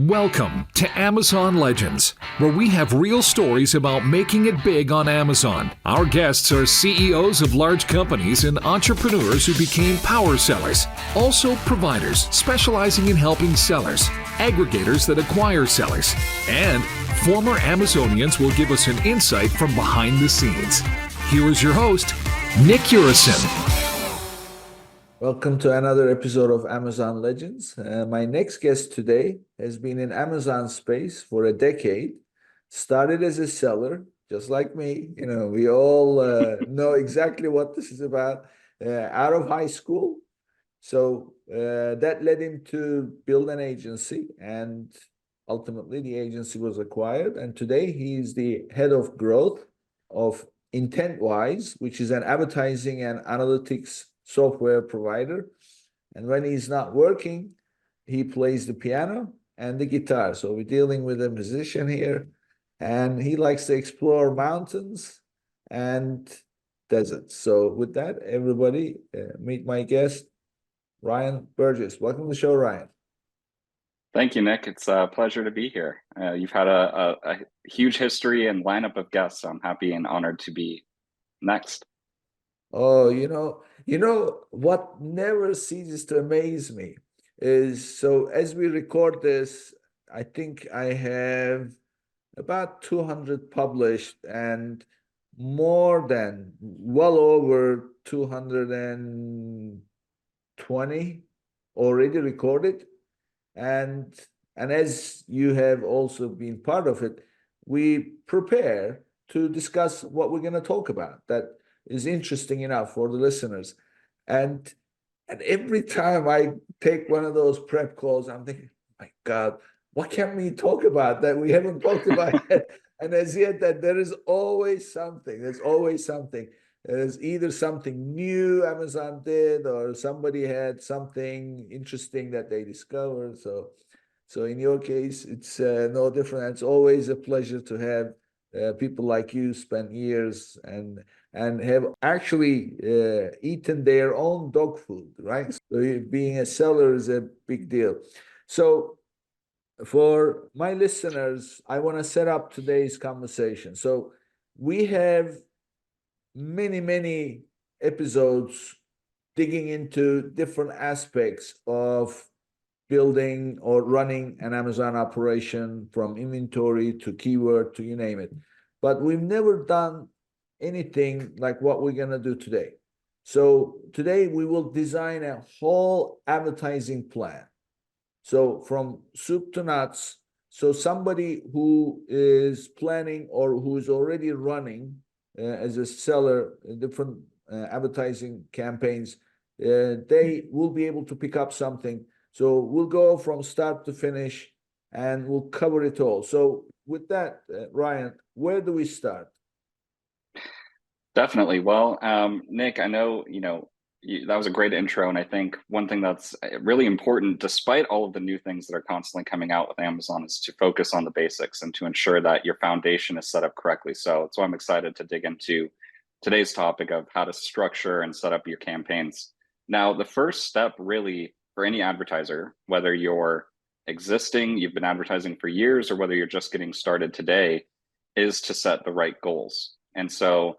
Welcome to Amazon Legends, where we have real stories about making it big on Amazon. Our guests are CEOs of large companies and entrepreneurs who became power sellers, also providers specializing in helping sellers, aggregators that acquire sellers, and former Amazonians will give us an insight from behind the scenes. Here is your host, Nick Urison. Welcome to another episode of Amazon Legends. My next guest today has been in Amazon space for a decade. Started as a seller, just like me. You know, we all know exactly what this is about. Out of high school, so that led him to build an agency, and ultimately the agency was acquired. And today he's the head of growth of IntentWise, which is an advertising and analytics software provider. And when he's not working, he plays the piano and the guitar. So we're dealing with a musician here, and he likes to explore mountains and deserts. So with that, everybody, meet my guest, Ryan Burgess. Welcome to the show, Ryan. Thank you, Nick. It's a pleasure to be here. You've had a huge history and lineup of guests, so I'm happy and honored to be next. Oh, you know what never ceases to amaze me is, so as we record this, I think I have about 200 published and well over 220 already recorded. And as you have also been part of it, we prepare to discuss what we're going to talk about that is interesting enough for the listeners. And every time I take one of those prep calls, I'm thinking, my God, what can we talk about that we haven't talked about yet? And as yet, that there is always something. There's always something. There's either something new Amazon did, or somebody had something interesting that they discovered. So in your case, it's no different. It's always a pleasure to have people like you spend years and have actually eaten their own dog food, right? So being a seller is a big deal. So for my listeners, I want to set up today's conversation. So we have many episodes digging into different aspects of building or running an Amazon operation, from inventory to keyword to you name it. But we've never done anything like what we're going to do today. So today we will design a whole advertising plan. So from soup to nuts. So somebody who is planning or who is already running as a seller different advertising campaigns, they will be able to pick up something. So we'll go from start to finish and we'll cover it all. So with that, Ryan, where do we start? Definitely. Well, Nick, I know, that was a great intro. And I think one thing that's really important, despite all of the new things that are constantly coming out with Amazon, is to focus on the basics and to ensure that your foundation is set up correctly. So I'm excited to dig into today's topic of how to structure and set up your campaigns. Now, the first step really for any advertiser, whether you're existing, you've been advertising for years, or whether you're just getting started today, is to set the right goals. And so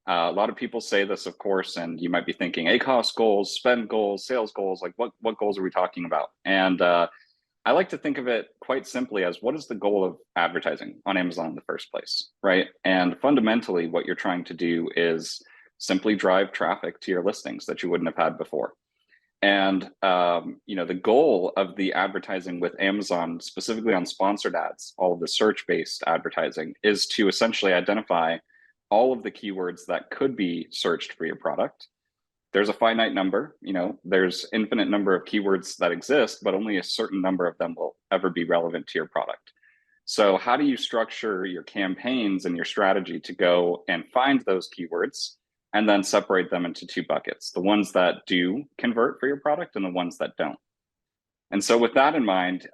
a lot of people say this, of course, and you might be thinking ACoS goals, spend goals, sales goals, like what goals are we talking about? And I like to think of it quite simply as, what is the goal of advertising on Amazon in the first place, right? And fundamentally, what you're trying to do is simply drive traffic to your listings that you wouldn't have had before. And the goal of the advertising with Amazon, specifically on sponsored ads, all of the search-based advertising, is to essentially identify all of the keywords that could be searched for your product. There's a finite number, there's infinite number of keywords that exist, but only a certain number of them will ever be relevant to your product. So how do you structure your campaigns and your strategy to go and find those keywords and then separate them into two buckets, the ones that do convert for your product and the ones that don't? And so with that in mind,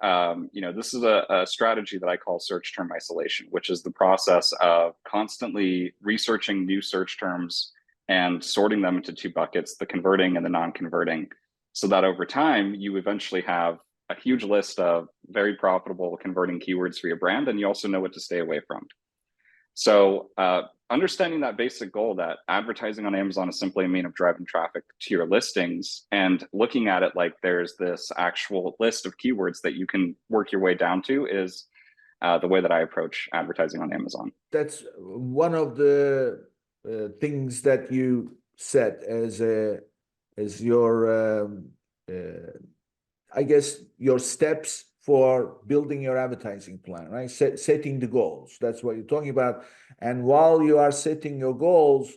this is a strategy that I call search term isolation, which is the process of constantly researching new search terms and sorting them into two buckets, the converting and the non-converting, so that over time, you eventually have a huge list of very profitable converting keywords for your brand, and you also know what to stay away from. So understanding that basic goal that advertising on Amazon is simply a mean of driving traffic to your listings, and looking at it like there's this actual list of keywords that you can work your way down to is the way that I approach advertising on Amazon. That's one of the things that you set as your I guess your steps for building your advertising plan, right? Setting the goals. That's what you're talking about. And while you are setting your goals,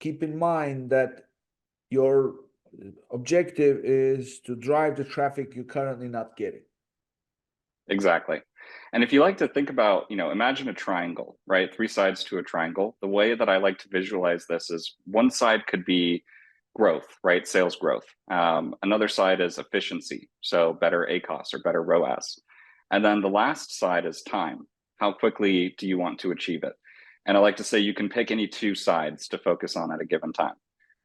keep in mind that your objective is to drive the traffic you're currently not getting. Exactly. And if you like to think about, imagine a triangle, right? 3 sides to a triangle. The way that I like to visualize this is one side could be growth, right? Sales growth. Another side is efficiency, so better ACOS or better ROAS. And then the last side is time. How quickly do you want to achieve it? And I like to say you can pick any 2 sides to focus on at a given time.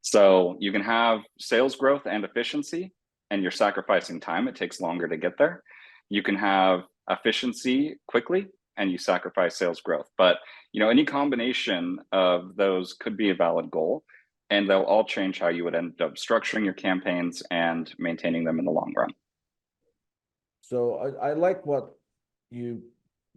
So you can have sales growth and efficiency, and you're sacrificing time. It takes longer to get there. You can have efficiency quickly, and you sacrifice sales growth. But any combination of those could be a valid goal, and they'll all change how you would end up structuring your campaigns and maintaining them in the long run. So I like what you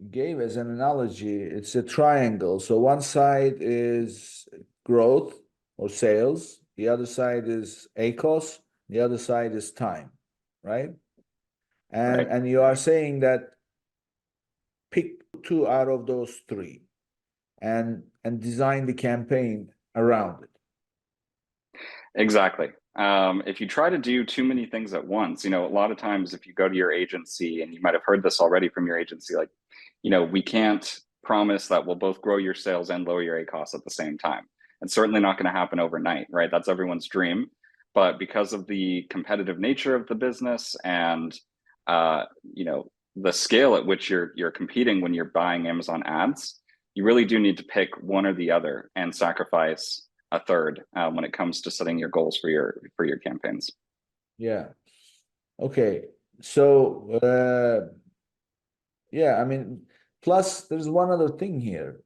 gave as an analogy. It's a triangle. So one side is growth or sales, the other side is ACOS, the other side is time, right? And you are saying that pick 2 out of those 3 and design the campaign around it. Exactly. If you try to do too many things at once, a lot of times if you go to your agency, and you might have heard this already from your agency, like, we can't promise that we'll both grow your sales and lower your ACOS at the same time. It's certainly not going to happen overnight, right? That's everyone's dream. But because of the competitive nature of the business and, the scale at which you're competing when you're buying Amazon ads, you really do need to pick one or the other and sacrifice a third when it comes to setting your goals for your campaigns. Yeah. Okay. So yeah, I mean, plus there's one other thing here.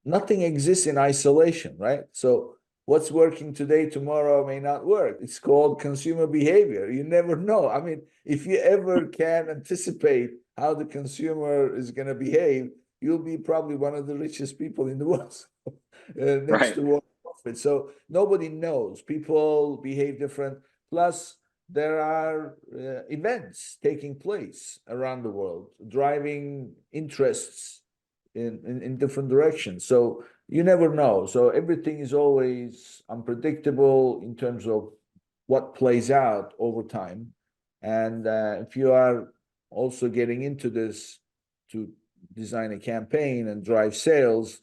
Nothing exists in isolation, right? So what's working today, tomorrow may not work. It's called consumer behavior. You never know. I mean, if you ever can anticipate how the consumer is going to behave, you'll be probably one of the richest people in the world. Next to Warren Buffett. So nobody knows. People behave different. Plus, there are events taking place around the world, driving interests in different directions. So you never know. So everything is always unpredictable in terms of what plays out over time. And if you are also getting into this to design a campaign and drive sales,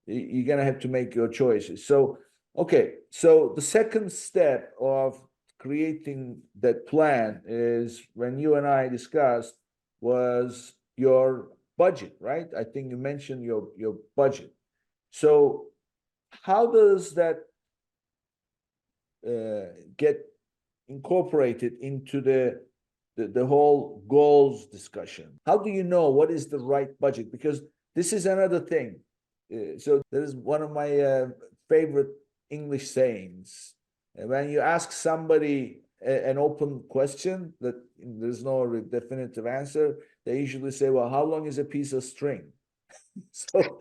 you're going to have to make your choices. So, okay. So the second step of creating that plan is, when you and I discussed, was your budget, right? I think you mentioned your budget. So how does that get incorporated into the whole goals discussion? How do you know what is the right budget? Because this is another thing. So there is one of my favorite English sayings. When you ask somebody an open question that there's no definitive answer, they usually say, well, how long is a piece of string? So,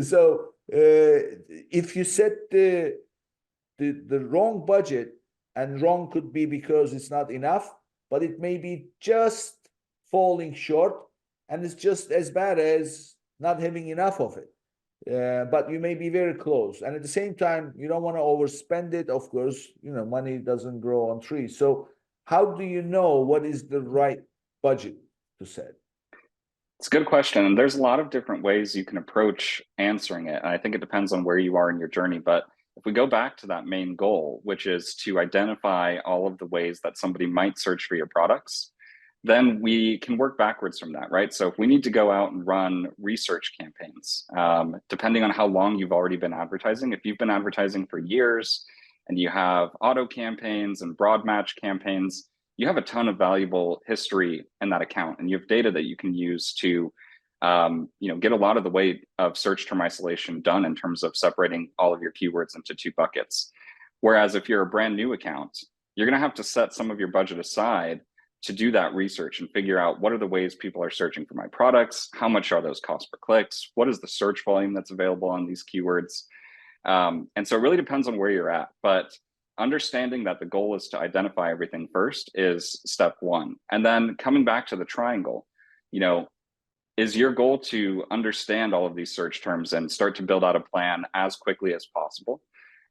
so if you set the wrong budget, and wrong could be because it's not enough, but it may be just falling short, and it's just as bad as not having enough of it. But you may be very close. And at the same time, you don't want to overspend it. Of course, money doesn't grow on trees. So how do you know what is the right budget to set? It's a good question. And there's a lot of different ways you can approach answering it. And I think it depends on where you are in your journey. But if we go back to that main goal, which is to identify all of the ways that somebody might search for your products, then we can work backwards from that, right? So if we need to go out and run research campaigns, depending on how long you've already been advertising, if you've been advertising for years and you have auto campaigns and broad match campaigns, you have a ton of valuable history in that account, and you have data that you can use to get a lot of the weight of search term isolation done in terms of separating all of your keywords into two buckets. Whereas if you're a brand new account, you're going to have to set some of your budget aside to do that research and figure out what are the ways people are searching for my products, how much are those costs per clicks, what is the search volume that's available on these keywords. And so it really depends on where you're at, but understanding that the goal is to identify everything first is step one. And then coming back to the triangle, is your goal to understand all of these search terms and start to build out a plan as quickly as possible?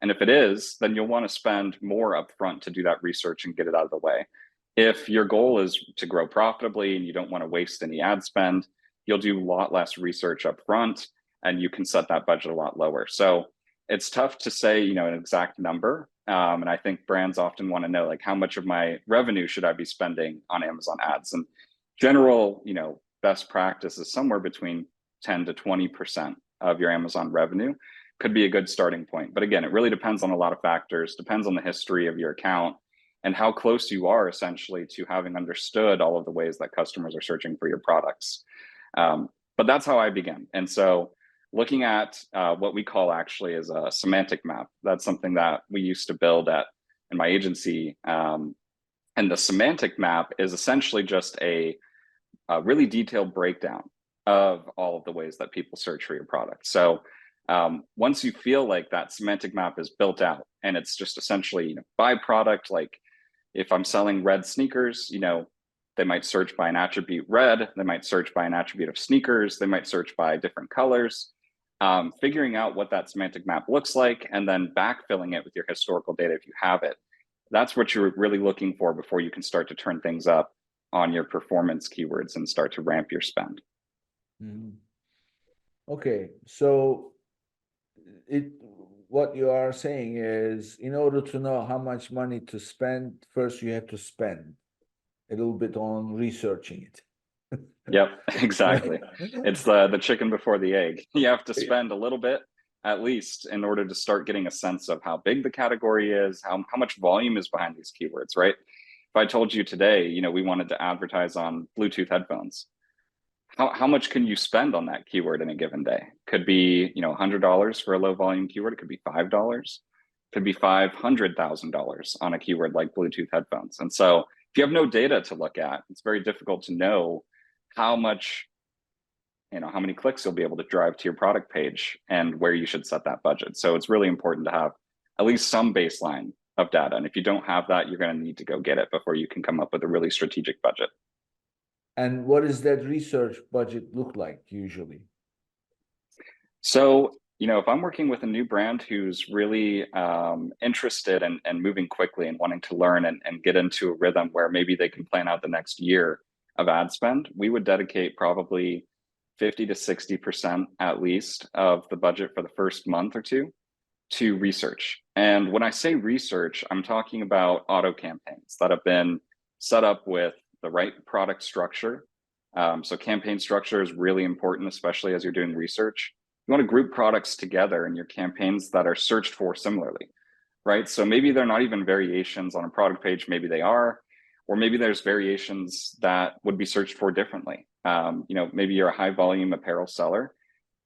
And if it is, then you'll want to spend more upfront to do that research and get it out of the way. If your goal is to grow profitably and you don't want to waste any ad spend, you'll do a lot less research upfront and you can set that budget a lot lower. So it's tough to say, an exact number. And I think brands often want to know, like, how much of my revenue should I be spending on Amazon ads? And general, best practice is somewhere between 10 to 20% of your Amazon revenue could be a good starting point. But again, it really depends on a lot of factors, depends on the history of your account and how close you are essentially to having understood all of the ways that customers are searching for your products. But that's how I began. And so looking at what we call actually is a semantic map. That's something that we used to build in my agency. And the semantic map is essentially just a really detailed breakdown of all of the ways that people search for your product. So once you feel like that semantic map is built out and it's just essentially by product, like if I'm selling red sneakers, they might search by an attribute red, they might search by an attribute of sneakers, they might search by different colors. Figuring out what that semantic map looks like and then backfilling it with your historical data if you have it. That's what you're really looking for before you can start to turn things up on your performance keywords and start to ramp your spend. Mm-hmm. Okay, so what you are saying is, in order to know how much money to spend, first you have to spend a little bit on researching it. Yep, exactly. It's the chicken before the egg. You have to spend a little bit, at least, in order to start getting a sense of how big the category is, how much volume is behind these keywords, right? If I told you today, we wanted to advertise on Bluetooth headphones, how much can you spend on that keyword in a given day? Could be, $100 for a low volume keyword. It could be $5. Could be $500,000 on a keyword like Bluetooth headphones. And so if you have no data to look at, it's very difficult to know how much, how many clicks you'll be able to drive to your product page and where you should set that budget. So it's really important to have at least some baseline of data. And if you don't have that, you're going to need to go get it before you can come up with a really strategic budget. And what does that research budget look like usually? So, if I'm working with a new brand who's really interested and moving quickly and wanting to learn and get into a rhythm where maybe they can plan out the next year of ad spend, we would dedicate probably 50 to 60% at least of the budget for the first month or two to research. And when I say research, I'm talking about auto campaigns that have been set up with the right product structure. So campaign structure is really important, especially as you're doing research. You want to group products together in your campaigns that are searched for similarly, right? So maybe they're not even variations on a product page, maybe they are, or maybe there's variations that would be searched for differently. Maybe you're a high volume apparel seller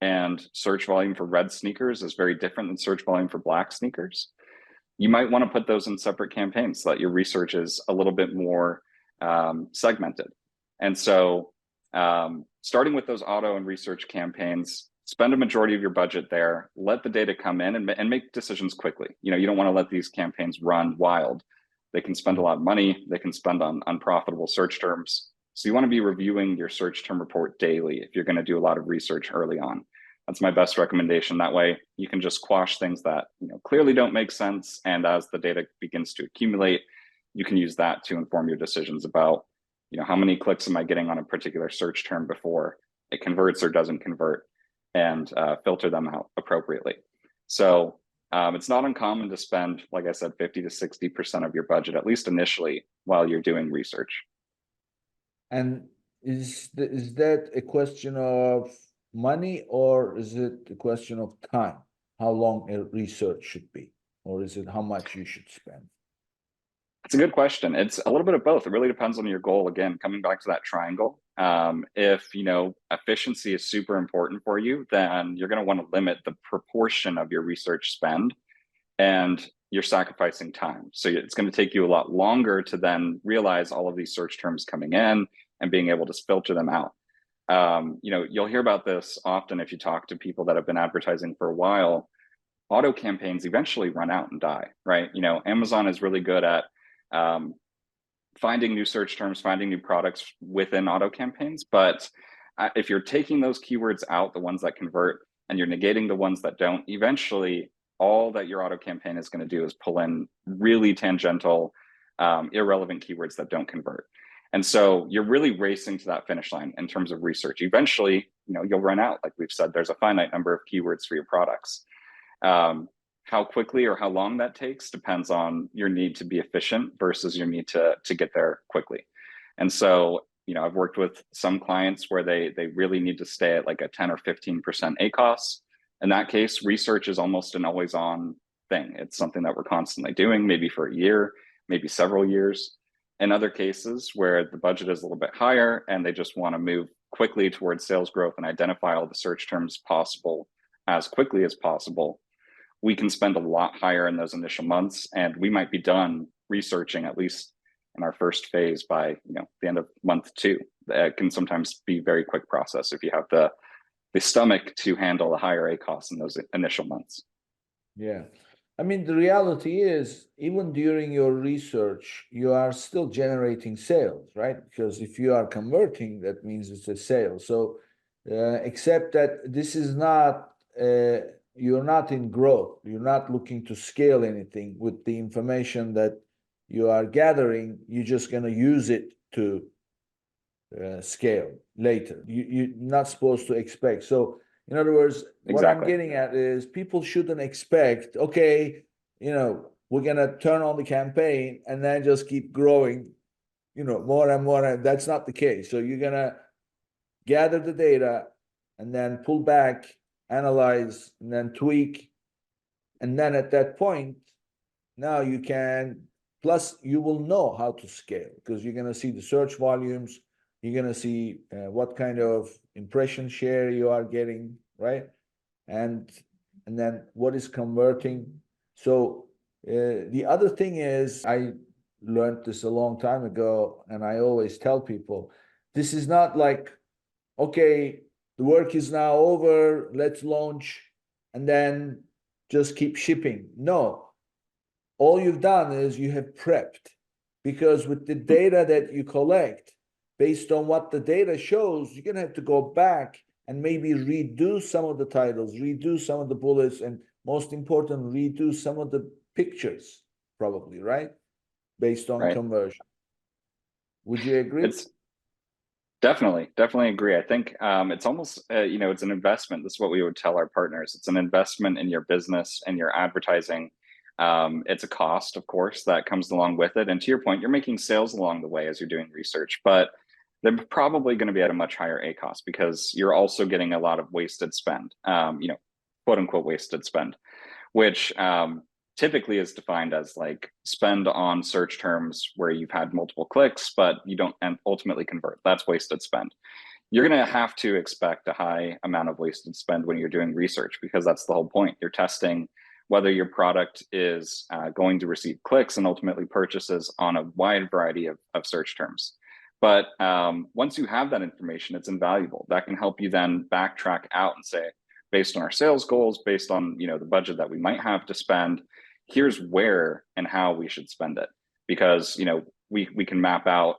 and search volume for red sneakers is very different than search volume for black sneakers. You might want to put those in separate campaigns so that your research is a little bit more segmented. And so starting with those auto and research campaigns, spend a majority of your budget there, let the data come in and make decisions quickly. You don't want to let these campaigns run wild. They can spend a lot of money. They can spend on unprofitable search terms. So you want to be reviewing your search term report daily if you're going to do a lot of research early on. That's my best recommendation. That way you can just quash things that clearly don't make sense. And as the data begins to accumulate, you can use that to inform your decisions about how many clicks am I getting on a particular search term before it converts or doesn't convert, and filter them out appropriately. So it's not uncommon to spend, like I said, 50 to 60% of your budget, at least initially, while you're doing research. And is that a question of money, or is it a question of time? How long a research should be, or is it how much you should spend? It's a good question. It's a little bit of both. It really depends on your goal. Again, coming back to that triangle. If efficiency is super important for you, then you're going to want to limit the proportion of your research spend, and you're sacrificing time. So it's going to take you a lot longer to then realize all of these search terms coming in and being able to filter them out. You'll hear about this often if you talk to people that have been advertising for a while. Auto campaigns eventually run out and die, right? Amazon is really good at finding new search terms, finding new products within auto campaigns. But if you're taking those keywords out, the ones that convert, and you're negating the ones that don't, eventually all that your auto campaign is going to do is pull in really tangential, irrelevant keywords that don't convert. And so you're really racing to that finish line in terms of research. Eventually, you'll run out. Like we've said, there's a finite number of keywords for your products. How quickly or how long that takes depends on your need to be efficient versus your need to get there quickly. And so, I've worked with some clients where they really need to stay at like a 10 or 15% ACoS. In that case, research is almost an always on thing. It's something that we're constantly doing, maybe for a year, maybe several years. In other cases where the budget is a little bit higher and they just want to move quickly towards sales growth and identify all the search terms possible as quickly as possible, we can spend a lot higher in those initial months, and we might be done researching at least in our first phase by the end of month 2. It can sometimes be a very quick process if you have the stomach to handle the higher ACoS in those initial months. Yeah. I mean, the reality is, even during your research, you are still generating sales, right? Because if you are converting, that means it's a sale. So, except that this is not, you're not in growth. You're not looking to scale anything with the information that you are gathering. You're just going to use it to scale later. You're not supposed to expect. So, in other words, what I'm getting at is people shouldn't expect, okay, we're going to turn on the campaign and then just keep growing, more and more. That's not the case. So you're going to gather the data and then pull back, analyze, and then tweak. And then at that point, now you can, plus you will know how to scale because you're going to see the search volumes. You're going to see what kind of impression share you are getting, right? And then what is converting. So the other thing is, I learned this a long time ago, and I always tell people, this is not like, okay, the work is now over, let's launch, and then just keep shipping. No, all you've done is you have prepped, because with the data that you collect, based on what the data shows, you're going to have to go back and maybe redo some of the titles, redo some of the bullets, and most important, redo some of the pictures, probably, right? Based on conversion. Would you agree? It's definitely agree. I think it's almost, it's an investment. This is what we would tell our partners. It's an investment in your business and your advertising. It's a cost, of course, that comes along with it. And to your point, you're making sales along the way as you're doing research, but they're probably going to be at a much higher ACoS because you're also getting a lot of wasted spend, quote unquote wasted spend, which typically is defined as like spend on search terms where you've had multiple clicks, but you don't ultimately convert. That's wasted spend. You're going to have to expect a high amount of wasted spend when you're doing research, because that's the whole point. You're testing whether your product is going to receive clicks and ultimately purchases on a wide variety of search terms. But once you have that information, it's invaluable. That can help you then backtrack out and say, based on our sales goals, based on the budget that we might have to spend, here's where and how we should spend it. Because we can map out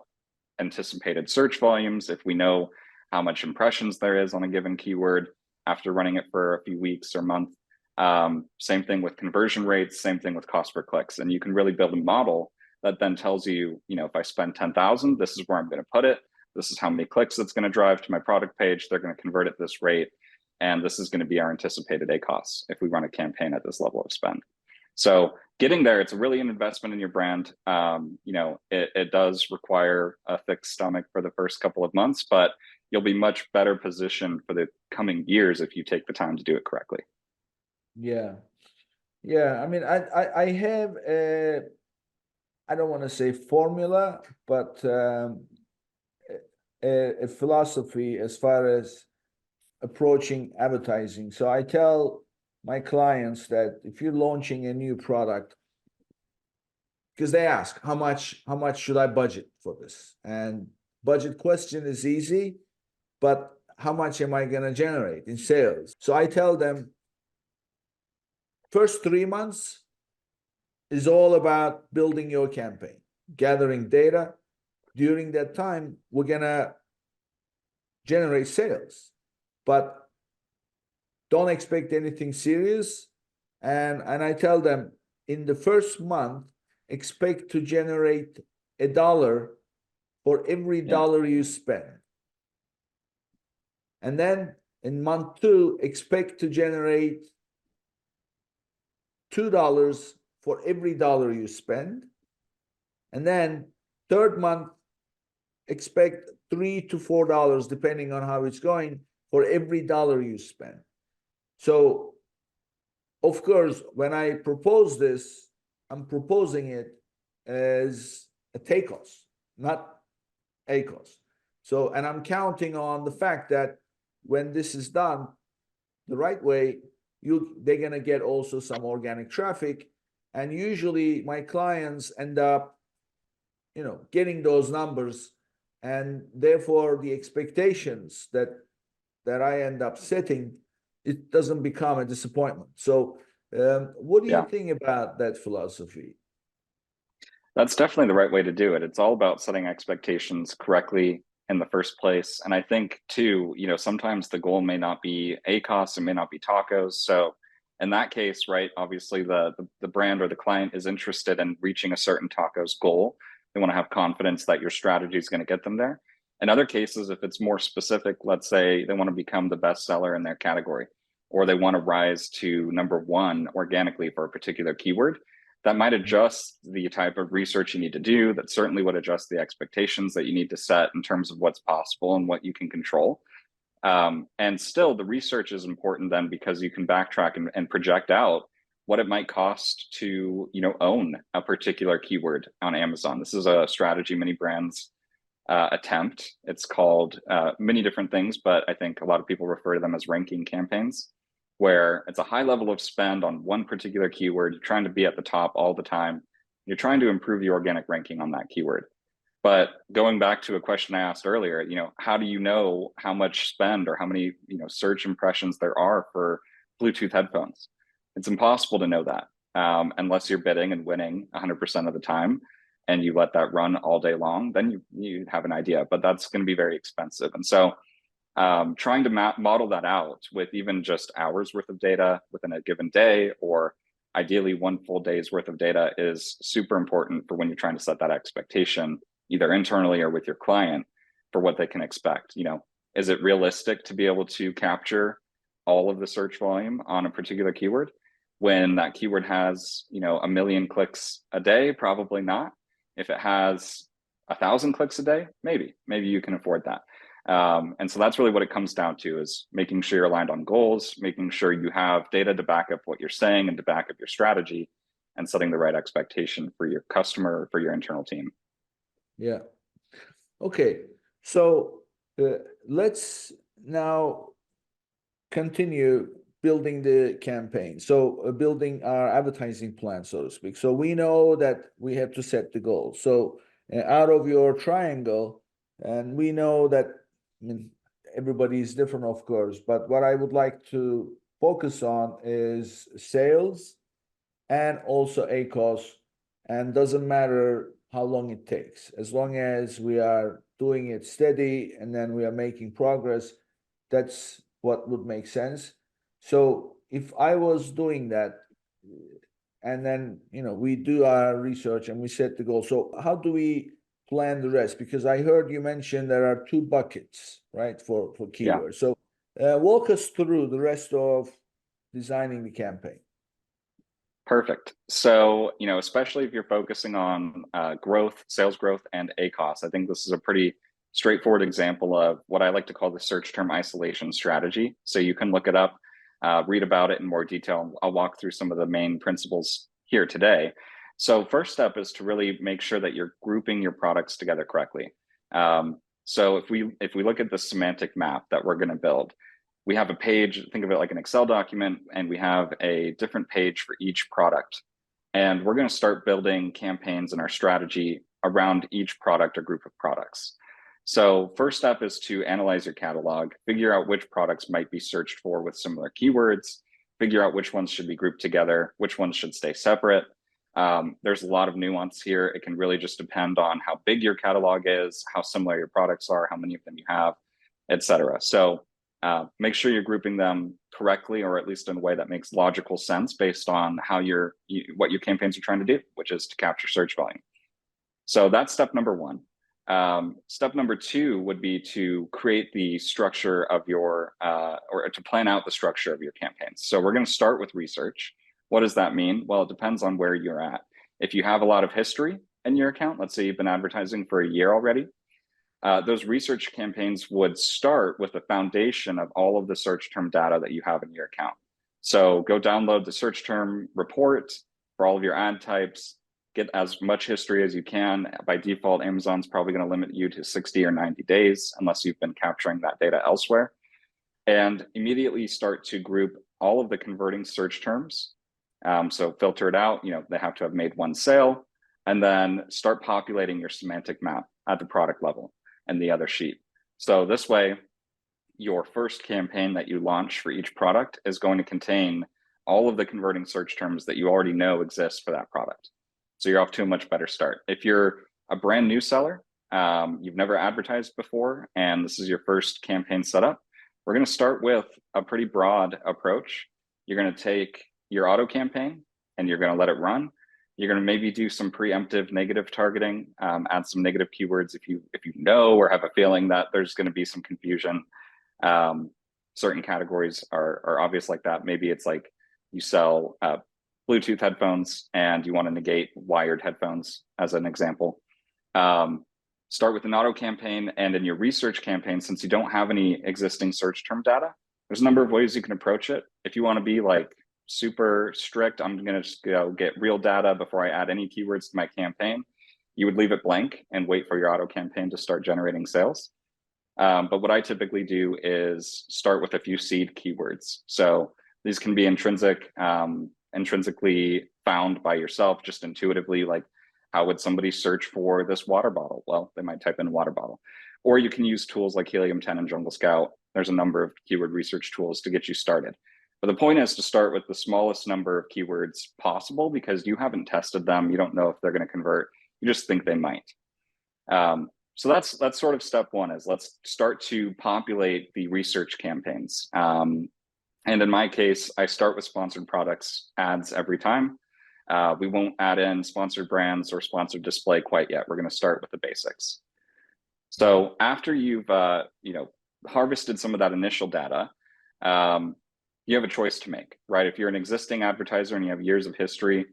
anticipated search volumes if we know how much impressions there is on a given keyword after running it for a few weeks or month. Same thing with conversion rates, same thing with cost per clicks. And you can really build a model that then tells you, if I spend 10,000, this is where I'm going to put it. This is how many clicks it's going to drive to my product page. They're going to convert at this rate. And this is going to be our anticipated ACoS if we run a campaign at this level of spend. So getting there, it's really an investment in your brand. It does require a thick stomach for the first couple of months, but you'll be much better positioned for the coming years if you take the time to do it correctly. Yeah. I mean, I have I don't want to say formula, but a philosophy as far as approaching advertising. So I tell my clients that if you're launching a new product, because they ask how much should I budget for this? And budget question is easy, but how much am I going to generate in sales? So I tell them first 3 months is all about building your campaign, gathering data. During that time, we're going to generate sales, but don't expect anything serious. And I tell them in the first month, expect to generate $1 for every dollar you spend. And then in month 2, expect to generate $2 for every dollar you spend. And then third month, expect $3 to $4, depending on how it's going, for every dollar you spend. So, of course, when I propose this, I'm proposing it as a take cost, not a cost. So, and I'm counting on the fact that when this is done the right way, they're going to get also some organic traffic. And usually my clients end up, getting those numbers. And therefore the expectations that I end up setting, it doesn't become a disappointment. So what do you think about that philosophy? That's definitely the right way to do it. It's all about setting expectations correctly in the first place. And I think too, sometimes the goal may not be ACOS, it may not be tacos. So in that case, right, obviously the brand or the client is interested in reaching a certain tacos goal. They want to have confidence that your strategy is going to get them there. In other cases, if it's more specific, let's say they want to become the best seller in their category, or they want to rise to #1 organically for a particular keyword, that might adjust the type of research you need to do. That certainly would adjust the expectations that you need to set in terms of what's possible and what you can control. And still, the research is important then, because you can backtrack and project out what it might cost to own a particular keyword on Amazon. This is a strategy many brands attempt. It's called many different things, but I think a lot of people refer to them as ranking campaigns, where it's a high level of spend on one particular keyword. You're trying to be at the top all the time. You're trying to improve the organic ranking on that keyword. But going back to a question I asked earlier, how do you know how much spend or how many search impressions there are for Bluetooth headphones? It's impossible to know that unless you're bidding and winning 100% of the time, and you let that run all day long. Then you have an idea, but that's going to be very expensive. And so trying to model that out with even just hours worth of data within a given day, or ideally one full day's worth of data, is super important for when you're trying to set that expectation, either internally or with your client, for what they can expect. Is it realistic to be able to capture all of the search volume on a particular keyword? When that keyword has 1 million clicks a day, probably not. If it has 1,000 clicks a day, maybe you can afford that. And so that's really what it comes down to, is making sure you're aligned on goals, making sure you have data to back up what you're saying and to back up your strategy, and setting the right expectation for your customer, for your internal team. Yeah. Okay. So let's now continue building the campaign. So building our advertising plan, so to speak. So we know that we have to set the goal. So out of your triangle, and we know that, everybody is different, of course, but what I would like to focus on is sales and also ACOS, and doesn't matter how long it takes, as long as we are doing it steady and then we are making progress. That's what would make sense. So if I was doing that, and then we do our research and we set the goal, so how do we plan the rest? Because I heard you mention there are 2 buckets, right, for keywords. So walk us through the rest of designing the campaign. Perfect. So, especially if you're focusing on growth, sales growth, and ACOS, I think this is a pretty straightforward example of what I like to call the search term isolation strategy. So you can look it up, read about it in more detail. I'll walk through some of the main principles here today. So first step is to really make sure that you're grouping your products together correctly. So if we look at the semantic map that we're going to build, we have a page, think of it like an Excel document, and we have a different page for each product. And we're going to start building campaigns in our strategy around each product or group of products. So first step is to analyze your catalog, figure out which products might be searched for with similar keywords, figure out which ones should be grouped together, which ones should stay separate. There's a lot of nuance here. It can really just depend on how big your catalog is, how similar your products are, how many of them you have, etc. So make sure you're grouping them correctly, or at least in a way that makes logical sense based on how what your campaigns are trying to do, which is to capture search volume. So that's step number one. Step number two would be to create the structure of your, or to plan out the structure of your campaigns. So we're going to start with research. What does that mean? Well, it depends on where you're at. If you have a lot of history in your account, let's say you've been advertising for a year already, those research campaigns would start with the foundation of all of the search term data that you have in your account. So go download the search term report for all of your ad types, get as much history as you can. By default, Amazon's probably going to limit you to 60 or 90 days unless you've been capturing that data elsewhere. And immediately start to group all of the converting search terms. So filter it out, they have to have made one sale, and then start populating your semantic map at the product level and the other sheet. So this way, your first campaign that you launch for each product is going to contain all of the converting search terms that you already know exist for that product. So you're off to a much better start. If you're a brand new seller, you've never advertised before, and this is your first campaign setup, we're going to start with a pretty broad approach. You're going to take your auto campaign and you're going to let it run. You're going to maybe do some preemptive negative targeting, add some negative keywords if you know or have a feeling that there's going to be some confusion. Certain categories are obvious like that. Maybe it's like you sell Bluetooth headphones and you want to negate wired headphones as an example. Start with an auto campaign, and in your research campaign, since you don't have any existing search term data, there's a number of ways you can approach it. If you want to be like super strict, I'm going to just go get real data before I add any keywords to my campaign, you would leave it blank and wait for your auto campaign to start generating sales. But what I typically do is start with a few seed keywords. So these can be intrinsically found by yourself, just intuitively, like how would somebody search for this water bottle? Well, they might type in water bottle. Or you can use tools like Helium 10 and Jungle Scout. There's a number of keyword research tools to get you started. But the point is to start with the smallest number of keywords possible, because you haven't tested them. You don't know if they're going to convert. You just think they might. So that's sort of step one, is let's start to populate the research campaigns. And in my case, I start with sponsored products ads every time. We won't add in sponsored brands or sponsored display quite yet. We're going to start with the basics. So after you've harvested some of that initial data, you have a choice to make, right? If you're an existing advertiser and you have years of history,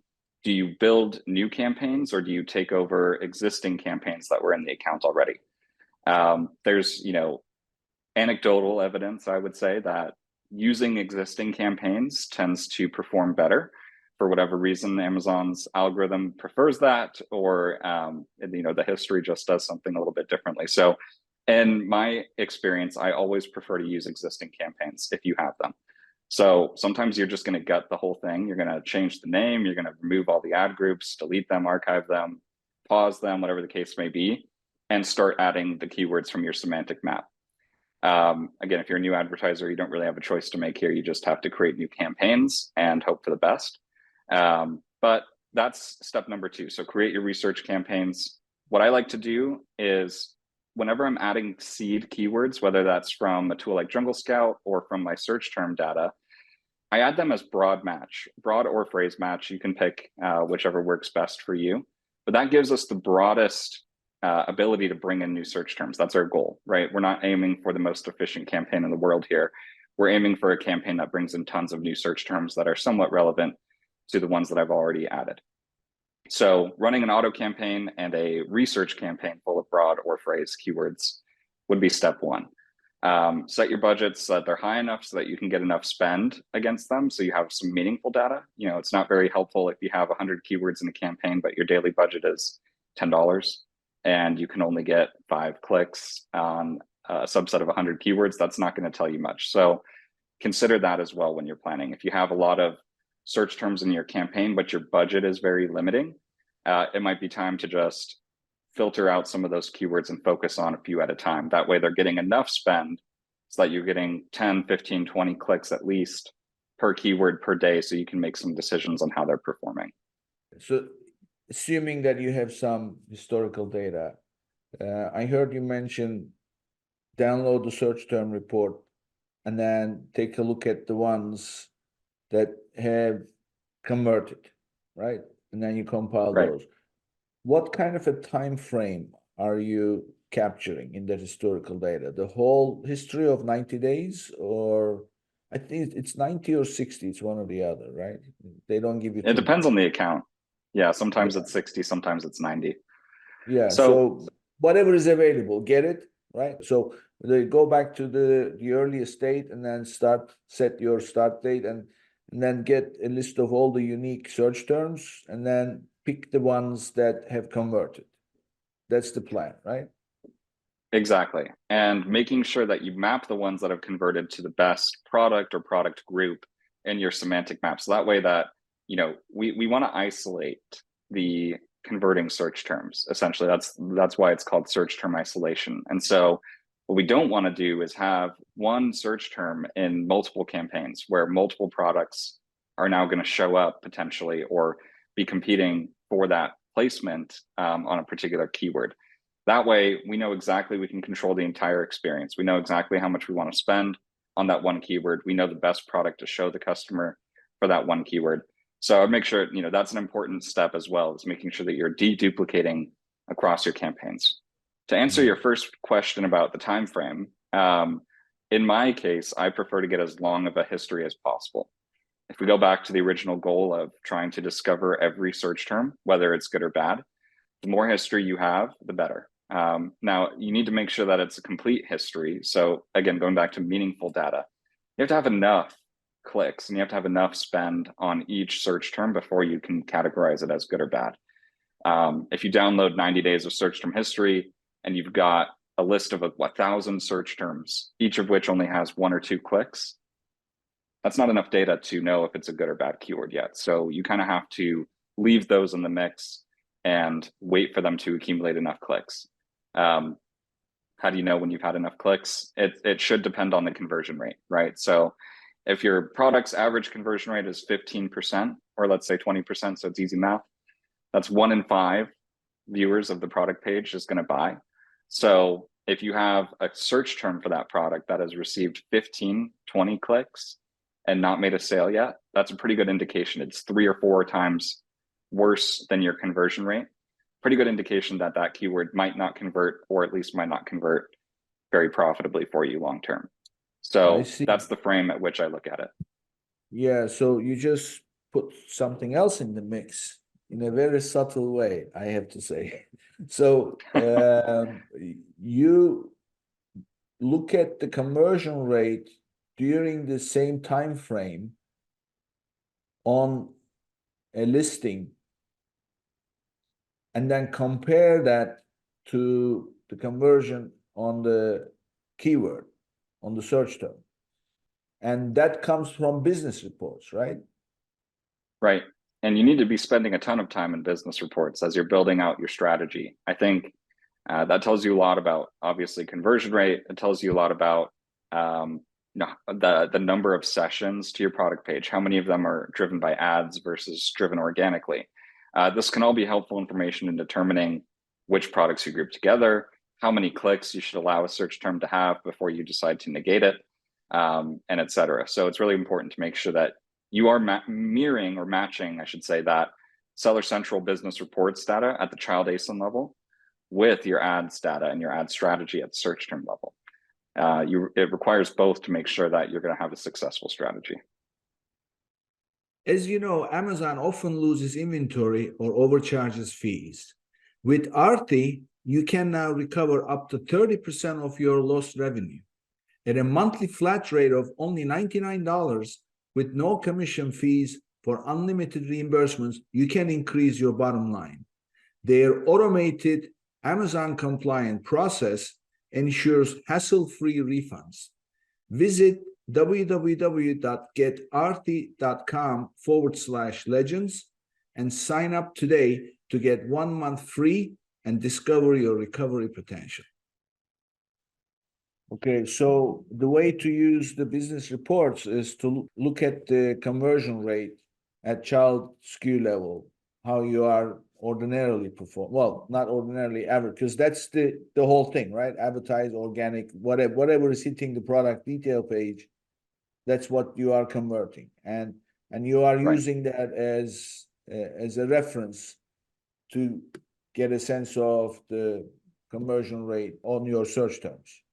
do you build new campaigns or do you take over existing campaigns that were in the account already? There's, anecdotal evidence, I would say, that using existing campaigns tends to perform better. For whatever reason, Amazon's algorithm prefers that, or the history just does something a little bit differently. So in my experience, I always prefer to use existing campaigns if you have them. So sometimes you're just going to gut the whole thing. You're going to change the name. You're going to remove all the ad groups, delete them, archive them, pause them, whatever the case may be, and start adding the keywords from your semantic map. Again, if you're a new advertiser, you don't really have a choice to make here. You just have to create new campaigns and hope for the best. But that's step number two. So create your research campaigns. What I like to do is whenever I'm adding seed keywords, whether that's from a tool like Jungle Scout or from my search term data, I add them as broad or phrase match. You can pick whichever works best for you. But that gives us the broadest ability to bring in new search terms. That's our goal, right? We're not aiming for the most efficient campaign in the world here. We're aiming for a campaign that brings in tons of new search terms that are somewhat relevant to the ones that I've already added. So running an auto campaign and a research campaign full of broad or phrase keywords would be step one. Set your budgets so that they're high enough so that you can get enough spend against them. So you have some meaningful data. It's not very helpful if you have 100 keywords in a campaign, but your daily budget is $10 and you can only get 5 clicks on a subset of 100 keywords. That's not going to tell you much. So consider that as well when you're planning. If you have a lot of search terms in your campaign, but your budget is very limiting, it might be time to just filter out some of those keywords and focus on a few at a time. That way they're getting enough spend so that you're getting 10, 15, 20 clicks at least per keyword per day, so you can make some decisions on how they're performing. So assuming that you have some historical data, I heard you mention download the search term report and then take a look at the ones that have converted, right? And then you compile those. What kind of a time frame are you capturing in that historical data? The whole history of 90 days, or I think it's 90 or 60, it's one or the other, right? They don't give you It depends on the account. Yeah, sometimes it's 60, sometimes it's 90. Yeah, So whatever is available, get it, right? So they go back to the earliest date and then set your start date and then get a list of all the unique search terms and then pick the ones that have converted. That's the plan, right? Exactly. And making sure that you map the ones that have converted to the best product or product group in your semantic map. So that way that, we want to isolate the converting search terms. Essentially, that's why it's called search term isolation. And so what we don't want to do is have one search term in multiple campaigns where multiple products are now going to show up potentially or be competing for that placement on a particular keyword. That way, we know exactly we can control the entire experience. We know exactly how much we want to spend on that one keyword. We know the best product to show the customer for that one keyword. So I'd make sure, that's an important step as well, is making sure that you're deduplicating across your campaigns. To answer your first question about the time frame, in my case, I prefer to get as long of a history as possible. If we go back to the original goal of trying to discover every search term, whether it's good or bad, the more history you have, the better. Now, you need to make sure that it's a complete history. So again, going back to meaningful data, you have to have enough clicks and you have to have enough spend on each search term before you can categorize it as good or bad. If you download 90 days of search term history and you've got a list of 1,000 search terms, each of which only has 1 or 2 clicks, that's not enough data to know if it's a good or bad keyword yet. So you kind of have to leave those in the mix and wait for them to accumulate enough clicks. How do you know when you've had enough clicks? It should depend on the conversion rate, right? So if your product's average conversion rate is 15%, or let's say 20%, so it's easy math, that's 1 in 5 viewers of the product page is going to buy. So if you have a search term for that product that has received 15, 20 clicks and not made a sale yet, that's a pretty good indication. It's 3 or 4 times worse than your conversion rate. Pretty good indication that that keyword might not convert, or at least might not convert very profitably for you long term. So that's the frame at which I look at it. Yeah, so you just put something else in the mix in a very subtle way, I have to say. So you look at the conversion rate during the same time frame on a listing and then compare that to the conversion on the keyword, on the search term. And that comes from business reports, right? Right. And you need to be spending a ton of time in business reports as you're building out your strategy. I think that tells you a lot about, obviously, conversion rate. It tells you a lot about the number of sessions to your product page. How many of them are driven by ads versus driven organically? This can all be helpful information in determining which products you group together, how many clicks you should allow a search term to have before you decide to negate it, and et cetera. So it's really important to make sure that you are mirroring or matching, I should say, that Seller Central business reports data at the child ASIN level with your ads data and your ad strategy at search term level. It requires both to make sure that you're going to have a successful strategy. As you know, Amazon often loses inventory or overcharges fees. With Arti, you can now recover up to 30% of your lost revenue. at a monthly flat rate of only $99 with no commission fees for unlimited reimbursements, you can increase your bottom line. Their automated Amazon compliant process ensures hassle-free refunds. Visit www.getarthi.com/legends and sign up today to get 1 month free and discover your recovery potential. Okay, so the way to use the business reports is to look at the conversion rate at child SKU level, how you are ordinarily perform. Well, not ordinarily ever, because that's the whole thing, right? Advertise, organic, whatever is hitting the product detail page, that's what you are converting, and you are using that as a reference to get a sense of the conversion rate on your search terms.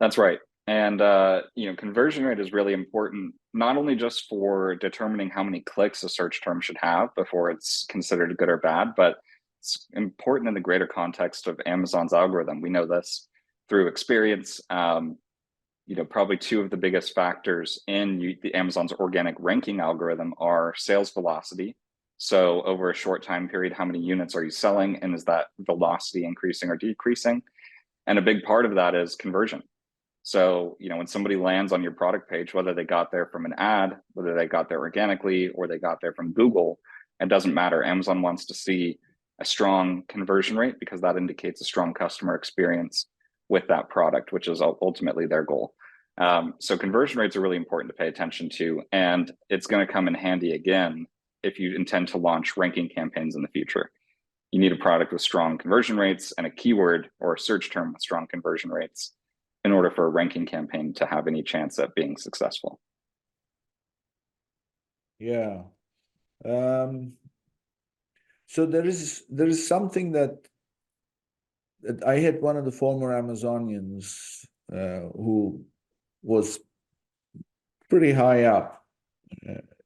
That's right. And conversion rate is really important, not only just for determining how many clicks a search term should have before it's considered good or bad, but it's important in the greater context of Amazon's algorithm. We know this through experience. Probably two of the biggest factors in the Amazon's organic ranking algorithm are sales velocity. So over a short time period, how many units are you selling? And is that velocity increasing or decreasing? And a big part of that is conversion. So, when somebody lands on your product page, whether they got there from an ad, whether they got there organically, or they got there from Google, it doesn't matter. Amazon wants to see a strong conversion rate because that indicates a strong customer experience with that product, which is ultimately their goal. So conversion rates are really important to pay attention to, and it's going to come in handy again if you intend to launch ranking campaigns in the future. You need a product with strong conversion rates and a keyword or a search term with strong conversion rates in order for a ranking campaign to have any chance at being successful. Yeah. So there is something that I had one of the former Amazonians who was pretty high up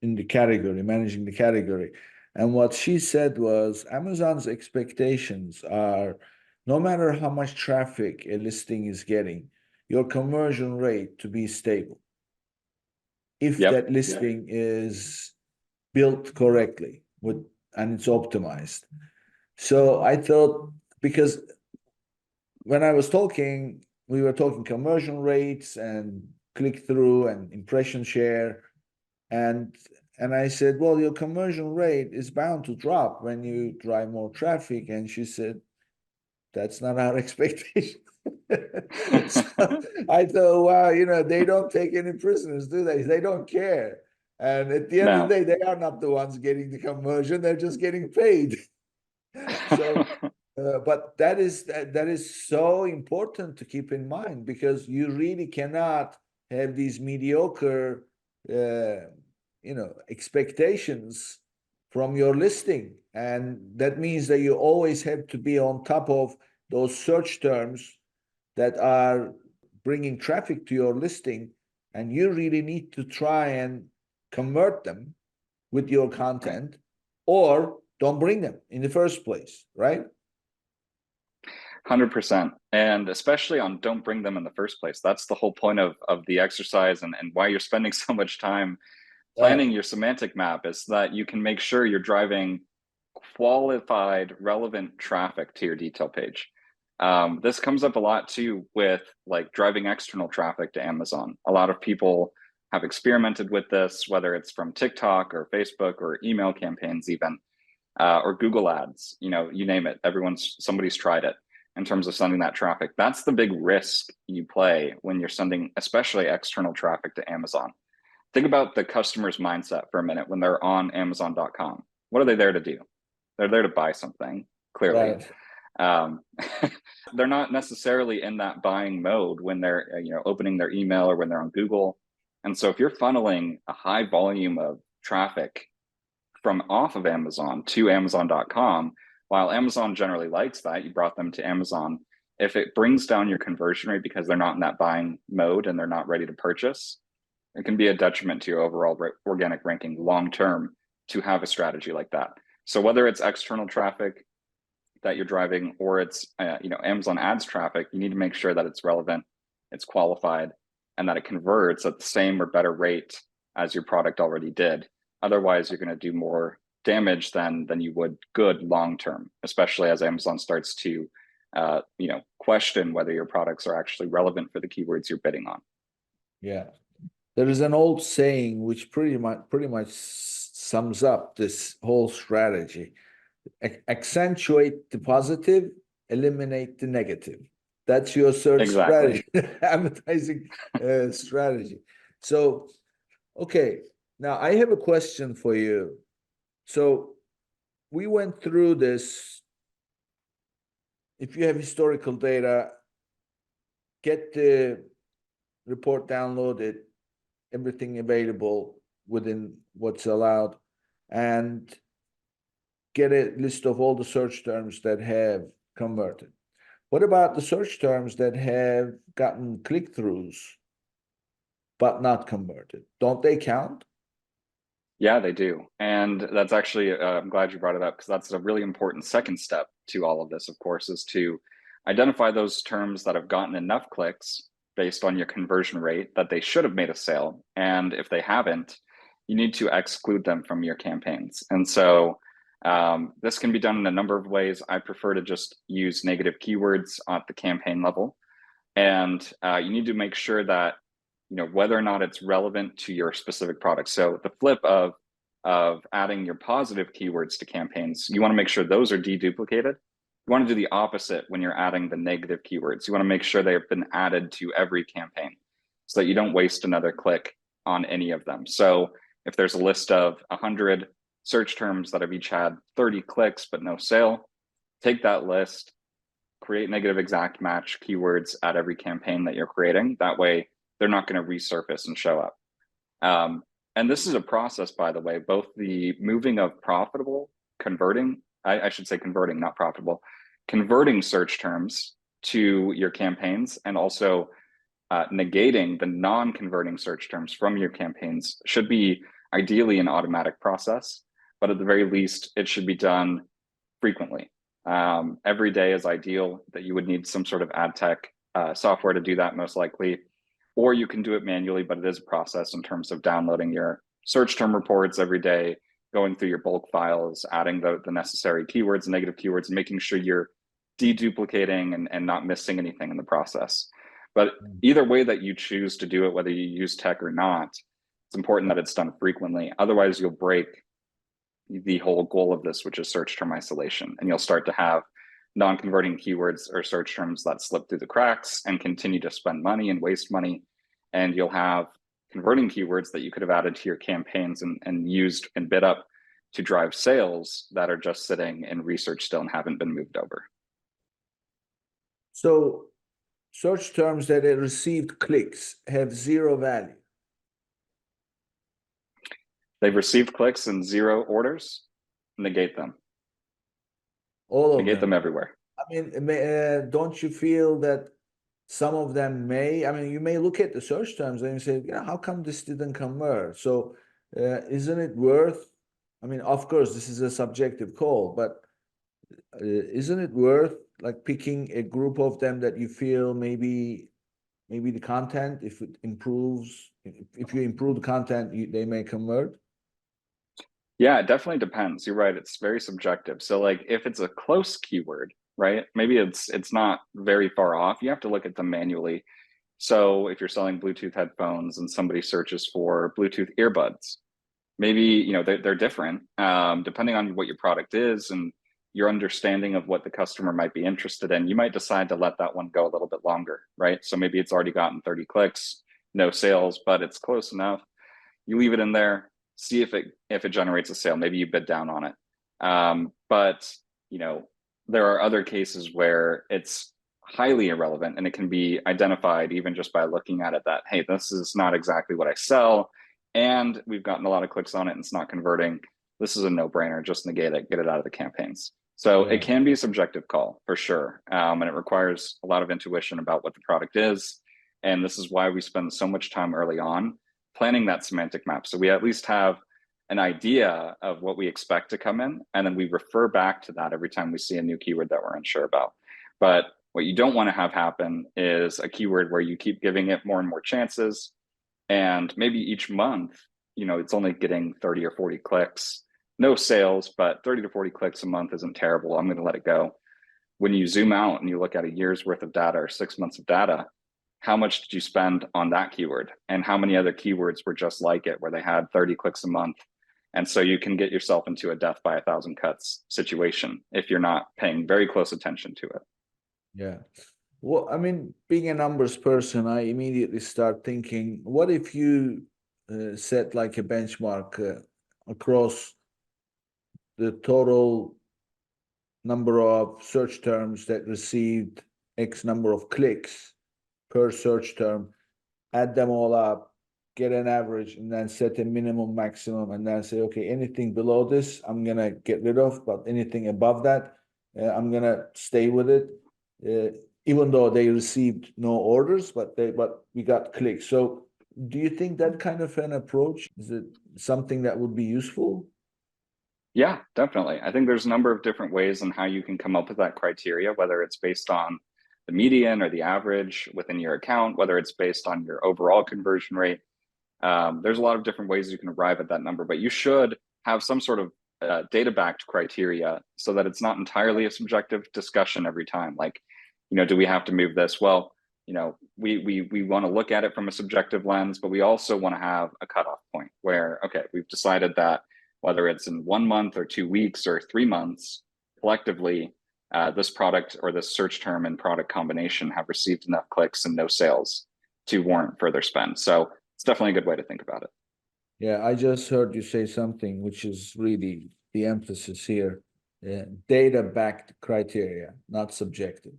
in the category, managing the category. And what she said was Amazon's expectations are no matter how much traffic a listing is getting, your conversion rate to be stable if that listing is built correctly and it's optimized. So I thought, because when I was talking, we were talking conversion rates and click-through and impression share, and I said, well, your conversion rate is bound to drop when you drive more traffic. And she said, that's not our expectation. So I thought, wow, they don't take any prisoners, do they? They don't care. And at the end of the day, they are not the ones getting the conversion; they're just getting paid. So, but that is so important to keep in mind, because you really cannot have these mediocre, expectations from your listing, and that means that you always have to be on top of those search terms that are bringing traffic to your listing, and you really need to try and convert them with your content, or don't bring them in the first place, right? 100%. And especially on don't bring them in the first place. That's the whole point of the exercise, and why you're spending so much time planning your semantic map, is that you can make sure you're driving qualified, relevant traffic to your detail page. This comes up a lot too with driving external traffic to Amazon. A lot of people have experimented with this, whether it's from TikTok or Facebook or email campaigns even, or Google ads, you name it. Somebody's tried it in terms of sending that traffic. That's the big risk you play when you're sending, especially external traffic to Amazon. Think about the customer's mindset for a minute when they're on Amazon.com. What are they there to do? They're there to buy something, clearly. Right. They're not necessarily in that buying mode when they're opening their email or when they're on Google. And so if you're funneling a high volume of traffic from off of Amazon to Amazon.com, while Amazon generally likes that, you brought them to Amazon, if it brings down your conversion rate because they're not in that buying mode and they're not ready to purchase, it can be a detriment to your overall organic ranking long-term to have a strategy like that. So whether it's external traffic that you're driving or it's Amazon ads traffic, you need to make sure that it's relevant, it's qualified, and that it converts at the same or better rate as your product already did. Otherwise, you're going to do more damage than you would good long term, especially as Amazon starts to question whether your products are actually relevant for the keywords you're bidding on. Yeah. There is an old saying which pretty much sums up this whole strategy. Accentuate the positive, eliminate the negative. That's your search strategy, advertising strategy. So, okay, now I have a question for you. So we went through this. If you have historical data, get the report downloaded, everything available within what's allowed, and get a list of all the search terms that have converted. What about the search terms that have gotten click-throughs but not converted? Don't they count? Yeah, they do. And that's actually, I'm glad you brought it up, because that's a really important second step to all of this, of course, is to identify those terms that have gotten enough clicks based on your conversion rate that they should have made a sale. And if they haven't, you need to exclude them from your campaigns. And so this can be done in a number of ways. I prefer to just use negative keywords at the campaign level. And you need to make sure that, whether or not it's relevant to your specific product. So the flip of adding your positive keywords to campaigns, you want to make sure those are deduplicated. You want to do the opposite when you're adding the negative keywords. You want to make sure they've been added to every campaign so that you don't waste another click on any of them. So if there's a list of 100 search terms that have each had 30 clicks but no sale, take that list, create negative exact match keywords at every campaign that you're creating. That way, they're not going to resurface and show up. And this is a process, by the way, both the moving of profitable, converting, I should say converting, not profitable, converting search terms to your campaigns, and also negating the non-converting search terms from your campaigns should be ideally an automatic process, but at the very least, it should be done frequently. Every day is ideal. That you would need some sort of ad tech software to do that, most likely, or you can do it manually, but it is a process in terms of downloading your search term reports every day, going through your bulk files, adding the necessary keywords and negative keywords, and making sure you're deduplicating and not missing anything in the process. But either way that you choose to do it, whether you use tech or not, it's important that it's done frequently. Otherwise, you'll break the whole goal of this, which is search term isolation, and you'll start to have non-converting keywords or search terms that slip through the cracks and continue to spend money and waste money. And you'll have converting keywords that you could have added to your campaigns and used and bid up to drive sales that are just sitting in research still and haven't been moved over. So search terms that have received clicks have zero value. They've received clicks and zero orders, negate them. All of negate them everywhere. I mean, don't you feel that some of them may, you may look at the search terms and you say, how come this didn't convert? So isn't it worth, of course, this is a subjective call, but isn't it worth like picking a group of them that you feel maybe the content, if it improves, if you improve the content, they may convert? Yeah, it definitely depends. You're right. It's very subjective. So like if it's a close keyword, right? Maybe it's not very far off. You have to look at them manually. So if you're selling Bluetooth headphones and somebody searches for Bluetooth earbuds, maybe, they're different depending on what your product is and your understanding of what the customer might be interested in. You might decide to let that one go a little bit longer, right? So maybe it's already gotten 30 clicks, no sales, but it's close enough. You leave it in there, see if it generates a sale. Maybe you bid down on it. But there are other cases where it's highly irrelevant and it can be identified even just by looking at it that, hey, this is not exactly what I sell, and we've gotten a lot of clicks on it and it's not converting. This is a no-brainer. Just negate it, get it out of the campaigns. So It can be a subjective call for sure. And it requires a lot of intuition about what the product is. And this is why we spend so much time early on planning that semantic map. So we at least have an idea of what we expect to come in, and then we refer back to that every time we see a new keyword that we're unsure about. But What you don't want to have happen is a keyword where you keep giving it more and more chances, and maybe each month, it's only getting 30 or 40 clicks, no sales, but 30 to 40 clicks a month isn't terrible. I'm going to let it go. When you zoom out and you look at a year's worth of data or 6 months of data, how much did you spend on that keyword? And how many other keywords were just like it, where they had 30 clicks a month? And so you can get yourself into a death by 1,000 cuts situation if you're not paying very close attention to it. Yeah. Well, I mean, being a numbers person, I immediately start thinking, what if you set like a benchmark across the total number of search terms that received X number of clicks per search term, add them all up, get an average, and then set a minimum, maximum, and then say, okay, anything below this, I'm going to get rid of, but anything above that, I'm going to stay with it. Even though they received no orders, but we got clicks. So do you think that kind of an approach, is it something that would be useful? Yeah, definitely. I think there's a number of different ways on how you can come up with that criteria, whether it's based on the median or the average within your account, whether it's based on your overall conversion rate. There's a lot of different ways you can arrive at that number, but you should have some sort of data-backed criteria so that it's not entirely a subjective discussion every time. Like, do we have to move this? Well, we want to look at it from a subjective lens, but we also want to have a cutoff point where, okay, we've decided that whether it's in 1 month or 2 weeks or 3 months, collectively, this product or this search term and product combination have received enough clicks and no sales to warrant further spend. So it's definitely a good way to think about it. Yeah, I just heard you say something which is really the emphasis here. Data-backed criteria, not subjective,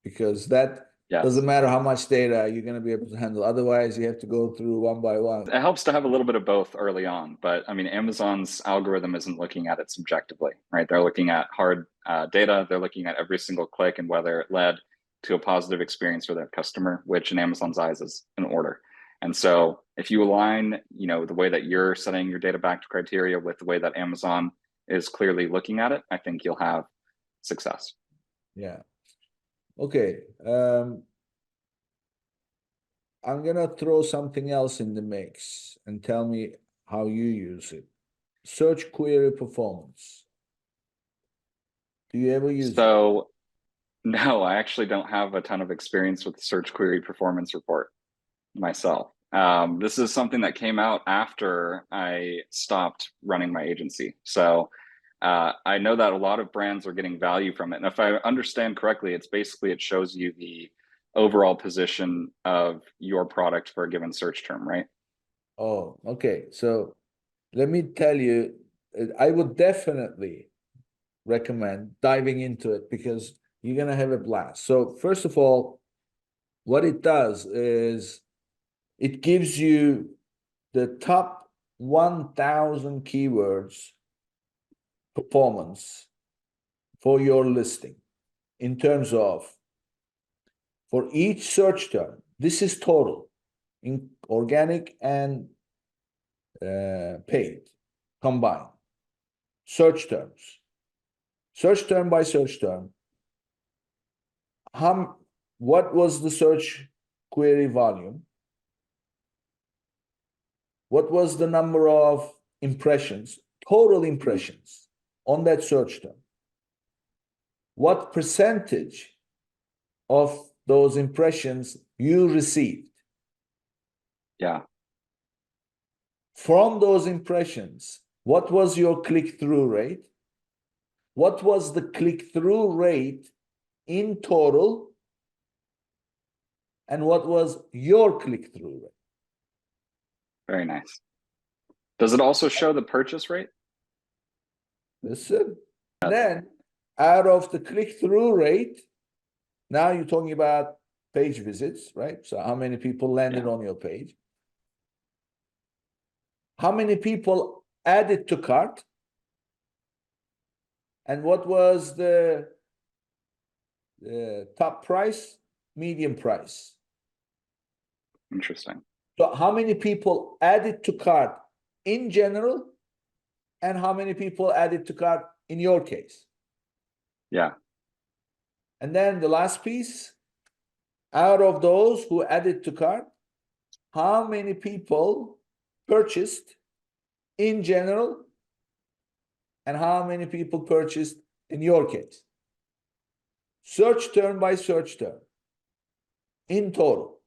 because that doesn't matter how much data you're going to be able to handle. Otherwise, you have to go through one by one. It helps to have a little bit of both early on, but I mean, Amazon's algorithm isn't looking at it subjectively, right? They're looking at hard data. They're looking at every single click and whether it led to a positive experience for their customer, which in Amazon's eyes is an order. And so if you align, the way that you're setting your data-backed criteria with the way that Amazon is clearly looking at it, I think you'll have success. Yeah. Okay. I'm going to throw something else in the mix and tell me how you use it. Search query performance. Do you ever use it? So, no, I actually don't have a ton of experience with the search query performance report myself. This is something that came out after I stopped running my agency. So I know that a lot of brands are getting value from it. And if I understand correctly, it shows you the overall position of your product for a given search term, right? Oh, okay. So let me tell you, I would definitely recommend diving into it because you're going to have a blast. So first of all, what it does is it gives you the top 1,000 keywords performance for your listing in terms of, for each search term, this is total in organic and paid combined. Search terms, search term by search term. What was the search query volume? What was the number of impressions, total impressions on that search term? What percentage of those impressions you received? Yeah. From those impressions, what was your click-through rate? What was the click-through rate in total? And what was your click-through rate? Very nice. Does it also show the purchase rate? Listen. And then out of the click-through rate, now you're talking about page visits, right? So how many people landed on your page? How many people added to cart? And what was the top price, medium price? Interesting. So how many people added to cart in general, and how many people added to cart in your case? Yeah. And then the last piece, out of those who added to cart, how many people purchased in general, and how many people purchased in your case? Search term by search term. In total.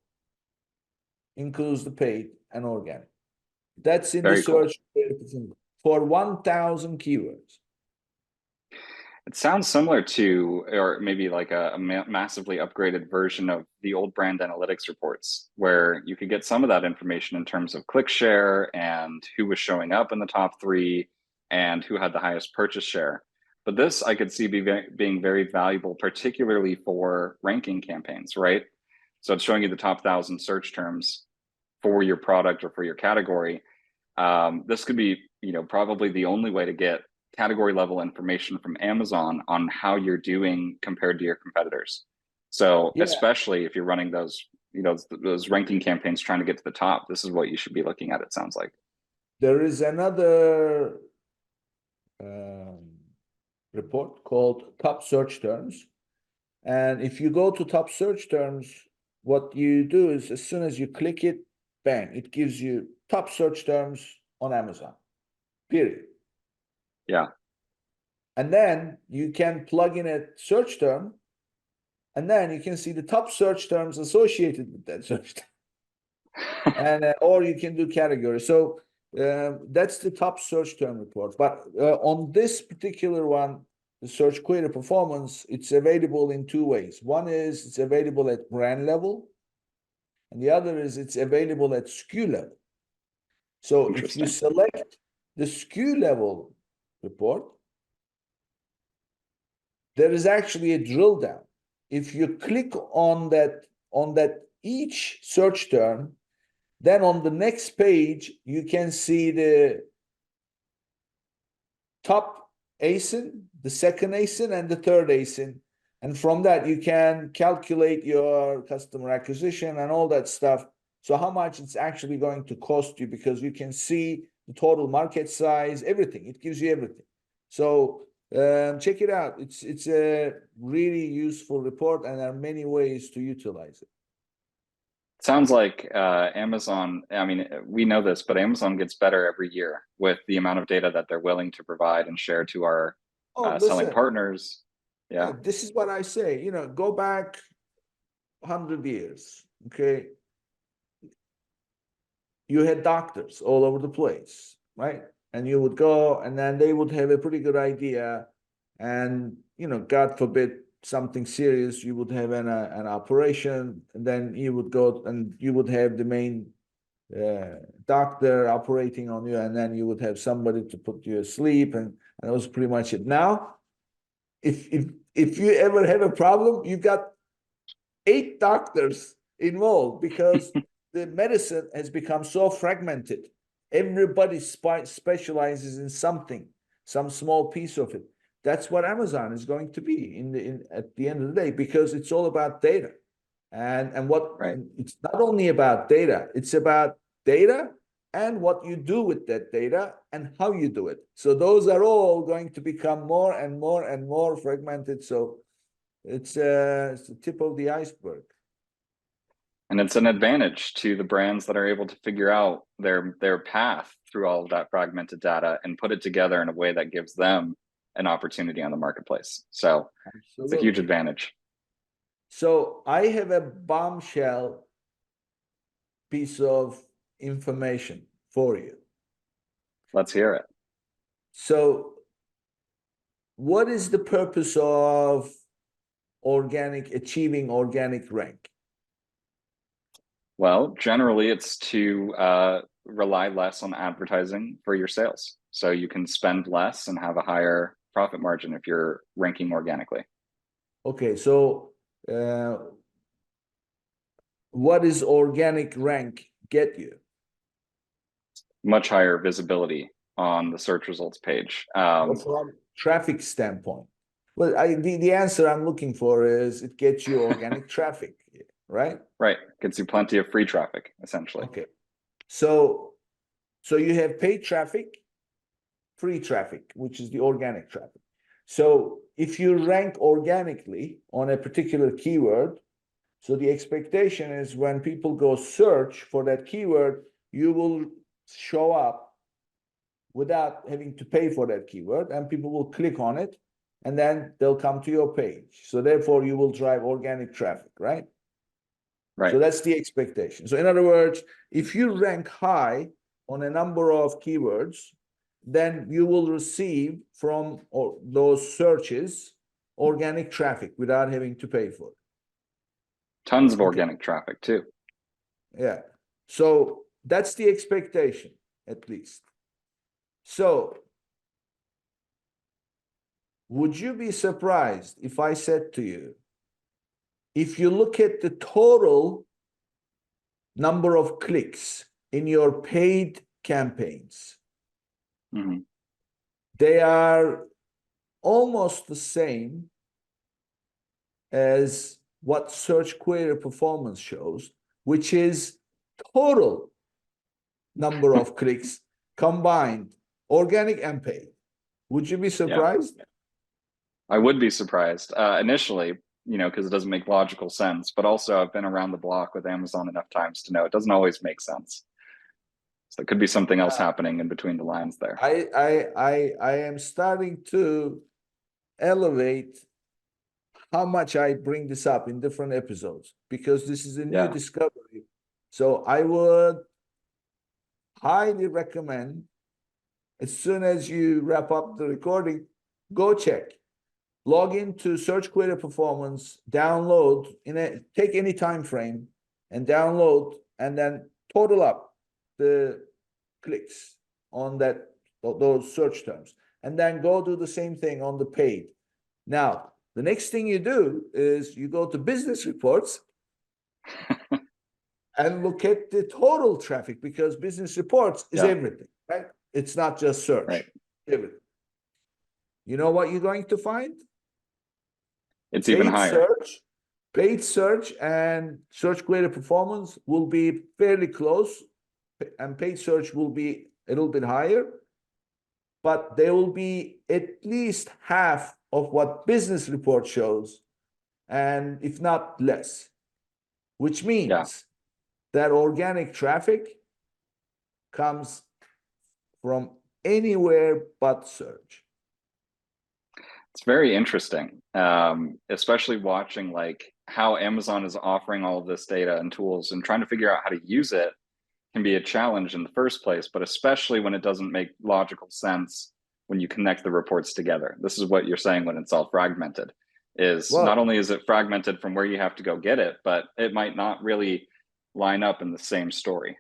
Includes the paid and organic. That's in Very the cool. search for 1,000 keywords. It sounds similar to, or maybe like a massively upgraded version of the old brand analytics reports, where you could get some of that information in terms of click share and who was showing up in the top 3 and who had the highest purchase share. But this I could see being very valuable, particularly for ranking campaigns, right? So it's showing you the top 1,000 search terms for your product or for your category. This could be, probably the only way to get category level information from Amazon on how you're doing compared to your competitors. So especially if you're running those, those ranking campaigns trying to get to the top, this is what you should be looking at, it sounds like. There is another report called Top Search Terms. And if you go to Top Search Terms, what you do is as soon as you click it, bang, it gives you top search terms on Amazon, period. Yeah. And then you can plug in a search term, and then you can see the top search terms associated with that search term. And or you can do categories. So that's the top search term report. But on this particular one, the search query performance, it's available in 2 ways. One is it's available at brand level, and the other is it's available at SKU level. So if you select the SKU level report, there is actually a drill down. If you click on that each search term, then on the next page, you can see the top ASIN, the second ASIN, and the third ASIN. And from that, you can calculate your customer acquisition and all that stuff. So how much it's actually going to cost you, because you can see the total market size, everything. It gives you everything. So check it out. It's a really useful report, and there are many ways to utilize it. Sounds like Amazon, I mean, we know this, but Amazon gets better every year with the amount of data that they're willing to provide and share to our selling partners. Yeah. This is what I say, go back 100 years, okay? You had doctors all over the place, right? And you would go, and then they would have a pretty good idea, and God forbid something serious, you would have an operation, and then you would go and you would have the main doctor operating on you, and then you would have somebody to put you asleep, and that was pretty much it. Now, if you ever have a problem, you've got 8 doctors involved, because the medicine has become so fragmented. Everybody specializes in something, some small piece of it. That's what Amazon is going to be at the end of the day, because it's all about data. And what it's not only about data, it's about data and what you do with that data and how you do it. So those are all going to become more and more and more fragmented. So it's the tip of the iceberg. And it's an advantage to the brands that are able to figure out their path through all of that fragmented data and put it together in a way that gives them an opportunity on the marketplace. So It's a huge advantage. So I have a bombshell piece of information for you. Let's hear it. So what is the purpose of achieving organic rank? Well, generally it's to rely less on advertising for your sales. So you can spend less and have a higher profit margin if you're ranking organically. Okay, so what does organic rank get you? Much higher visibility on the search results page. From traffic standpoint. Well, the answer I'm looking for is it gets you organic traffic, right? Right, gets you plenty of free traffic, essentially. Okay, so you have paid traffic, free traffic, which is the organic traffic. So if you rank organically on a particular keyword, so the expectation is when people go search for that keyword, you will show up without having to pay for that keyword, and people will click on it, and then they'll come to your page. So therefore, you will drive organic traffic, right? Right. So that's the expectation. So in other words, if you rank high on a number of keywords, then you will receive from those searches organic traffic without having to pay for it. Tons of organic traffic too. Yeah. So that's the expectation, at least. So would you be surprised if I said to you, if you look at the total number of clicks in your paid campaigns, they are almost the same as what search query performance shows, which is total number of clicks combined, organic and paid. Would you be surprised? Yeah. I would be surprised initially, because it doesn't make logical sense. But also, I've been around the block with Amazon enough times to know it doesn't always make sense. So it could be something else happening in between the lines there. I am starting to elevate how much I bring this up in different episodes, because this is a new discovery. So I would highly recommend, as soon as you wrap up the recording, go check. Log into search query performance, download, take any time frame and download, and then total up the clicks on those search terms, and then go do the same thing on the paid. Now, the next thing you do is you go to business reports and look at the total traffic, because business reports is everything, right? It's not just search. Right. Everything. You know what you're going to find? It's even higher. Paid search and search query performance will be fairly close, and paid search will be a little bit higher, but they will be at least half of what business report shows, and if not less, which means that organic traffic comes from anywhere but search. It's very interesting, especially watching like how Amazon is offering all of this data and tools, and trying to figure out how to use it can be a challenge in the first place, but especially when it doesn't make logical sense when you connect the reports together. This is what you're saying when it's all fragmented, is not only is it fragmented from where you have to go get it, but it might not really line up in the same story.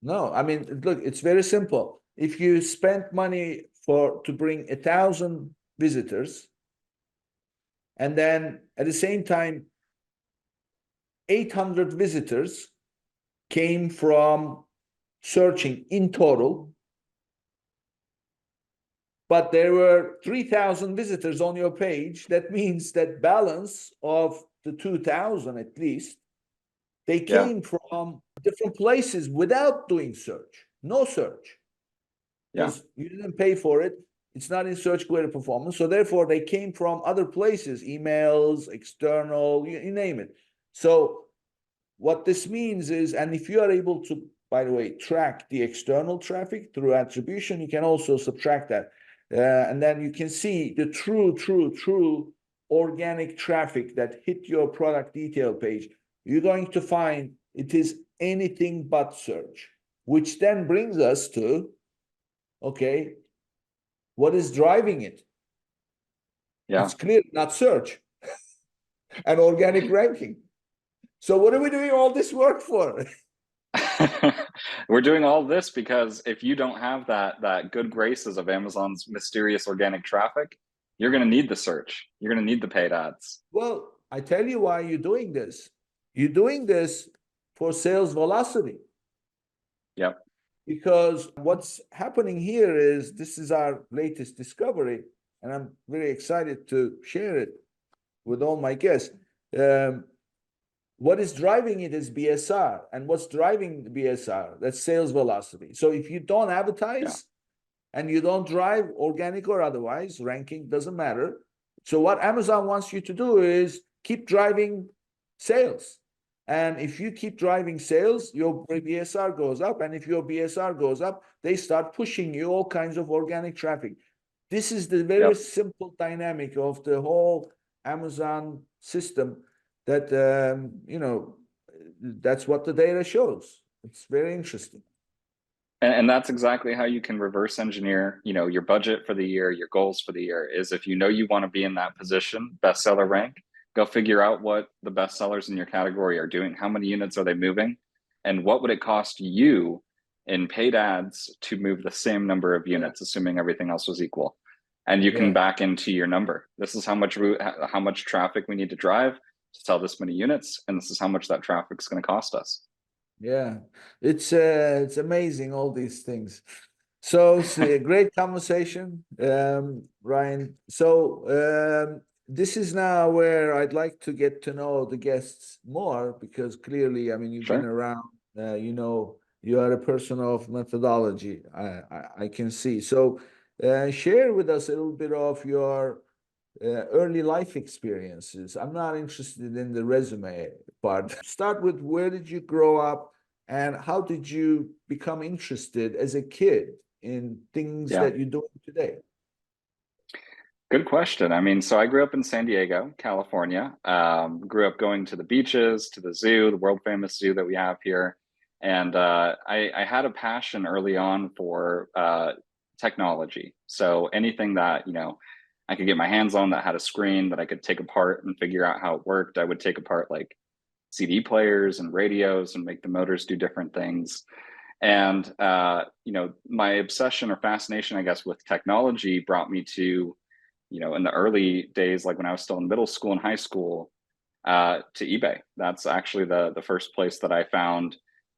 No, I mean, look, it's very simple. If you spend money to bring 1,000 visitors, and then at the same time 800 visitors came from searching in total, but there were 3,000 visitors on your page, that means that balance of the 2,000 at least, they came from different places without doing search, no search. Because you didn't pay for it. It's not in search query performance. So therefore, they came from other places, emails, external, you name it. So what this means is, and if you are able to, by the way, track the external traffic through attribution, you can also subtract that. And then you can see the true organic traffic that hit your product detail page. You're going to find it is anything but search, which then brings us to, okay, what is driving it? It's clear, not search and organic ranking. So what are we doing all this work for? We're doing all this because if you don't have that good graces of Amazon's mysterious organic traffic, you're going to need the search. You're going to need the paid ads. Well, I tell you why you're doing this. You're doing this for sales velocity. Yep. Because what's happening here is, this is our latest discovery, and I'm very excited to share it with all my guests. What is driving it is BSR. And what's driving the BSR? That's sales velocity. So if you don't advertise and you don't drive organic or otherwise, ranking doesn't matter. So what Amazon wants you to do is keep driving sales. And if you keep driving sales, your BSR goes up. And if your BSR goes up, they start pushing you all kinds of organic traffic. This is the very simple dynamic of the whole Amazon system that, that's what the data shows. It's very interesting. And that's exactly how you can reverse engineer, your budget for the year, your goals for the year is if you want to be in that position, bestseller rank, go figure out what the best sellers in your category are doing. How many units are they moving? And what would it cost you in paid ads to move the same number of units, assuming everything else was equal? And you can back into your number. This is how much traffic we need to drive to sell this many units. And this is how much that traffic is going to cost us. Yeah, it's amazing, all these things. So it's a great conversation, Ryan. So this is now where I'd like to get to know the guests more, because clearly, I mean, you've been around, you are a person of methodology, I can see. So share with us a little bit of your early life experiences. I'm not interested in the resume part. Start with, where did you grow up and how did you become interested as a kid in things that you're doing today? Good question. I mean, so I grew up in San Diego, California. Grew up going to the beaches, to the zoo, the world famous zoo that we have here. And I had a passion early on for technology. So anything that, I could get my hands on that had a screen that I could take apart and figure out how it worked. I would take apart like CD players and radios and make the motors do different things. And, my obsession or fascination, I guess, with technology brought me to, in the early days, like when I was still in middle school and high school, to eBay. That's actually the first place that I found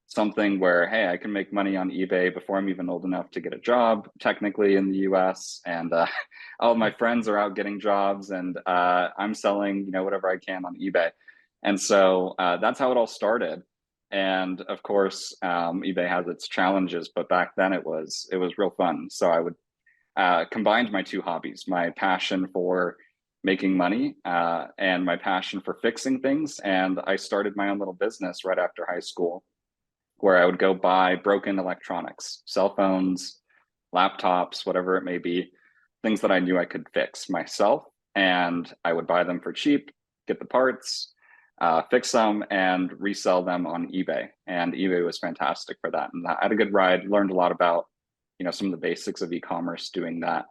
something where, hey, I can make money on eBay before I'm even old enough to get a job, technically, in the US. And all of my friends are out getting jobs, and I'm selling, whatever I can on eBay. And so that's how it all started. And of course, eBay has its challenges, but back then it was real fun. So I would combined my two hobbies, my passion for making money and my passion for fixing things. And I started my own little business right after high school, where I would go buy broken electronics, cell phones, laptops, whatever it may be, things that I knew I could fix myself. And I would buy them for cheap, get the parts, fix them, and resell them on eBay. And eBay was fantastic for that. And I had a good ride, learned a lot about, some of the basics of e-commerce doing that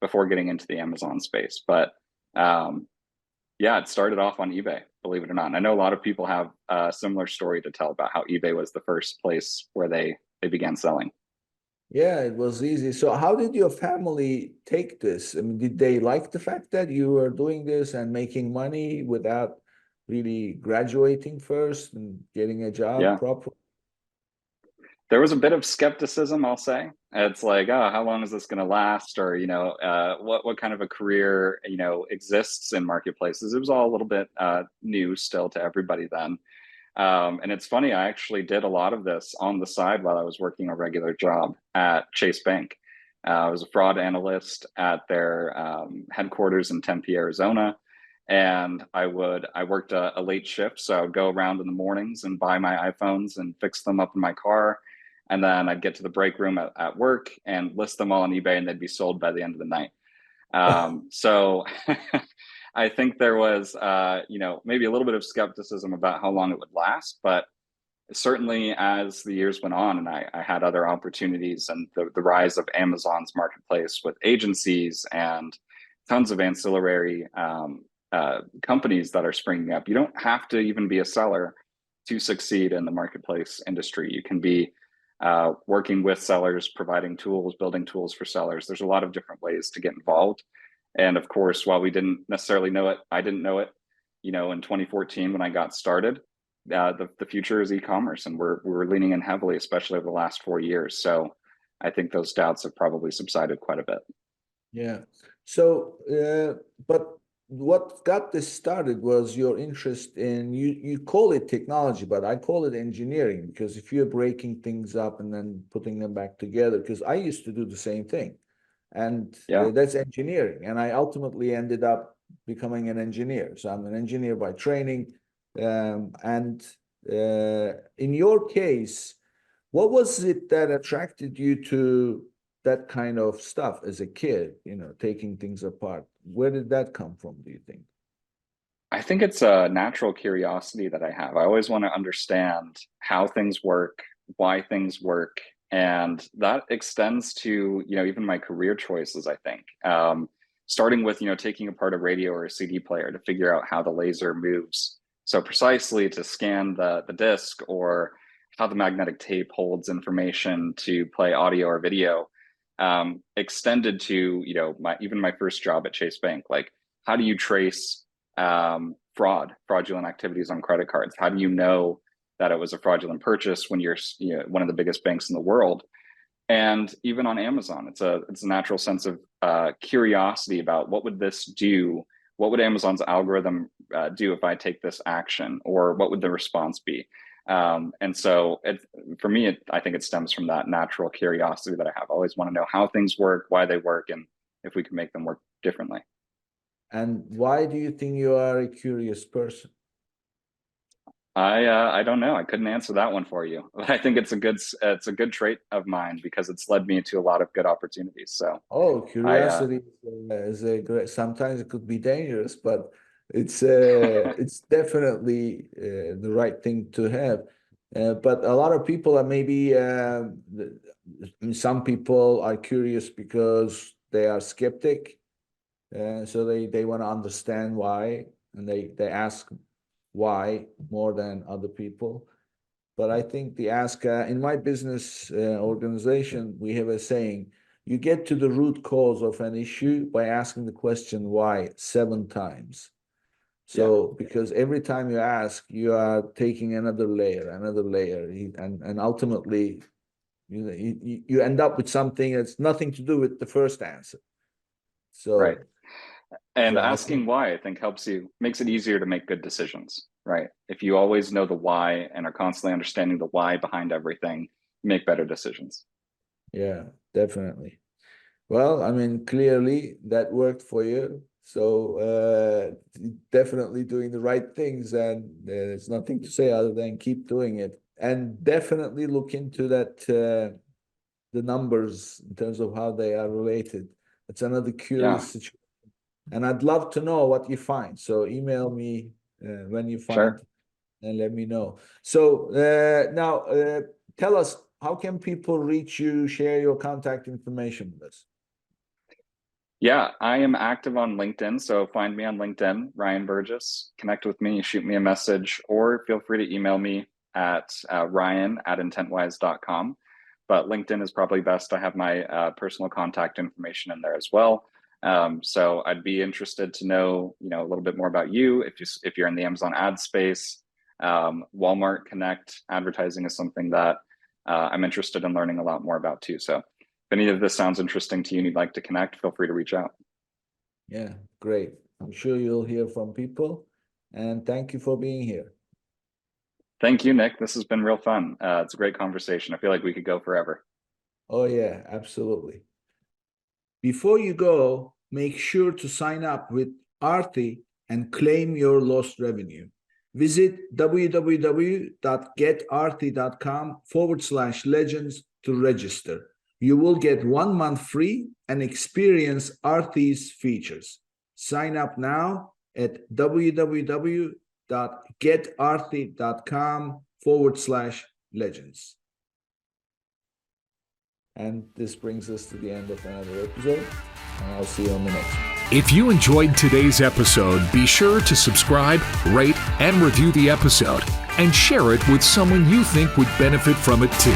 before getting into the Amazon space. But it started off on eBay, believe it or not. And I know a lot of people have a similar story to tell about how eBay was the first place where they began selling. Yeah, it was easy. So how did your family take this? I mean, did they like the fact that you were doing this and making money without really graduating first and getting a job properly? There was a bit of skepticism, I'll say. It's like, oh, how long is this going to last? Or, what kind of a career, exists in marketplaces? It was all a little bit new still to everybody then. And it's funny, I actually did a lot of this on the side while I was working a regular job at Chase Bank. I was a fraud analyst at their headquarters in Tempe, Arizona. And I worked a late shift. So I would go around in the mornings and buy my iPhones and fix them up in my car. And then I'd get to the break room at work and list them all on eBay, and they'd be sold by the end of the night. So I think there was, maybe a little bit of skepticism about how long it would last. But certainly as the years went on and I had other opportunities, and the rise of Amazon's marketplace with agencies and tons of ancillary companies that are springing up. You don't have to even be a seller to succeed in the marketplace industry. You can be working with sellers, providing tools, building tools for sellers. There's a lot of different ways to get involved. And of course, while we didn't necessarily know it, I didn't know it, in 2014 when I got started. The future is e-commerce, and we're leaning in heavily, especially over the last 4 years. So I think those doubts have probably subsided quite a bit. Yeah. So, but what got this started was your interest in, you call it technology, but I call it engineering, because if you're breaking things up and then putting them back together, because I used to do the same thing, and that's engineering. And I ultimately ended up becoming an engineer. So I'm an engineer by training. And in your case, what was it that attracted you to that kind of stuff as a kid, taking things apart? Where did that come from, do you think? I think it's a natural curiosity that I have. I always want to understand how things work, why things work, and that extends to, even my career choices, I think. Starting with, taking apart a radio or a CD player to figure out how the laser moves so precisely to scan the disc, or how the magnetic tape holds information to play audio or video, extended to, even my first job at Chase Bank. Like, how do you trace fraudulent activities on credit cards? How do you know that it was a fraudulent purchase when you're one of the biggest banks in the world? And even on Amazon, it's a natural sense of curiosity about what would this do? What would Amazon's algorithm do if I take this action, or what would the response be? And so for me, I think it stems from that natural curiosity that I have. I always want to know how things work, why they work, and if we can make them work differently. And why do you think you are a curious person? I don't know. I couldn't answer that one for you, but I think it's a good trait of mine, because it's led me into a lot of good opportunities. So curiosity is a great. Sometimes it could be dangerous, but it's definitely the right thing to have. But a lot of people are maybe some people are curious because they are skeptic. So they want to understand why, and they ask why more than other people. But I think the ask in my business organization, we have a saying: you get to the root cause of an issue by asking the question why 7 times. So because every time you ask, you are taking another layer, and ultimately you end up with something that's nothing to do with the first answer. So right. And asking why, I think, makes it easier to make good decisions, right? If you always know the why and are constantly understanding the why behind everything, you make better decisions. Yeah, definitely. Well, I mean, clearly that worked for you. So definitely doing the right things, and there's nothing to say other than keep doing it. And definitely look into that, the numbers in terms of how they are related. It's another curious situation. And I'd love to know what you find. So email me when you find and let me know. So now tell us, how can people reach you, share your contact information with us? Yeah, I am active on LinkedIn. So find me on LinkedIn, Ryan Burgess. Connect with me, shoot me a message, or feel free to email me at ryan@intentwise.com. But LinkedIn is probably best. I have my personal contact information in there as well. So I'd be interested to know, a little bit more about you. If you're in the Amazon ad space, Walmart Connect advertising is something that I'm interested in learning a lot more about too. So if any of this sounds interesting to you and you'd like to connect, feel free to reach out. Yeah, great. I'm sure you'll hear from people. And thank you for being here. Thank you, Nick. This has been real fun. It's a great conversation. I feel like we could go forever. Oh, yeah, absolutely. Before you go, make sure to sign up with Aarti and claim your lost revenue. Visit www.getaarti.com/legends to register. You will get 1 month free and experience Aarti's features. Sign up now at www.getaarti.com/legends. And this brings us to the end of another episode, and I'll see you on the next one. If you enjoyed today's episode, be sure to subscribe, rate, and review the episode, and share it with someone you think would benefit from it too.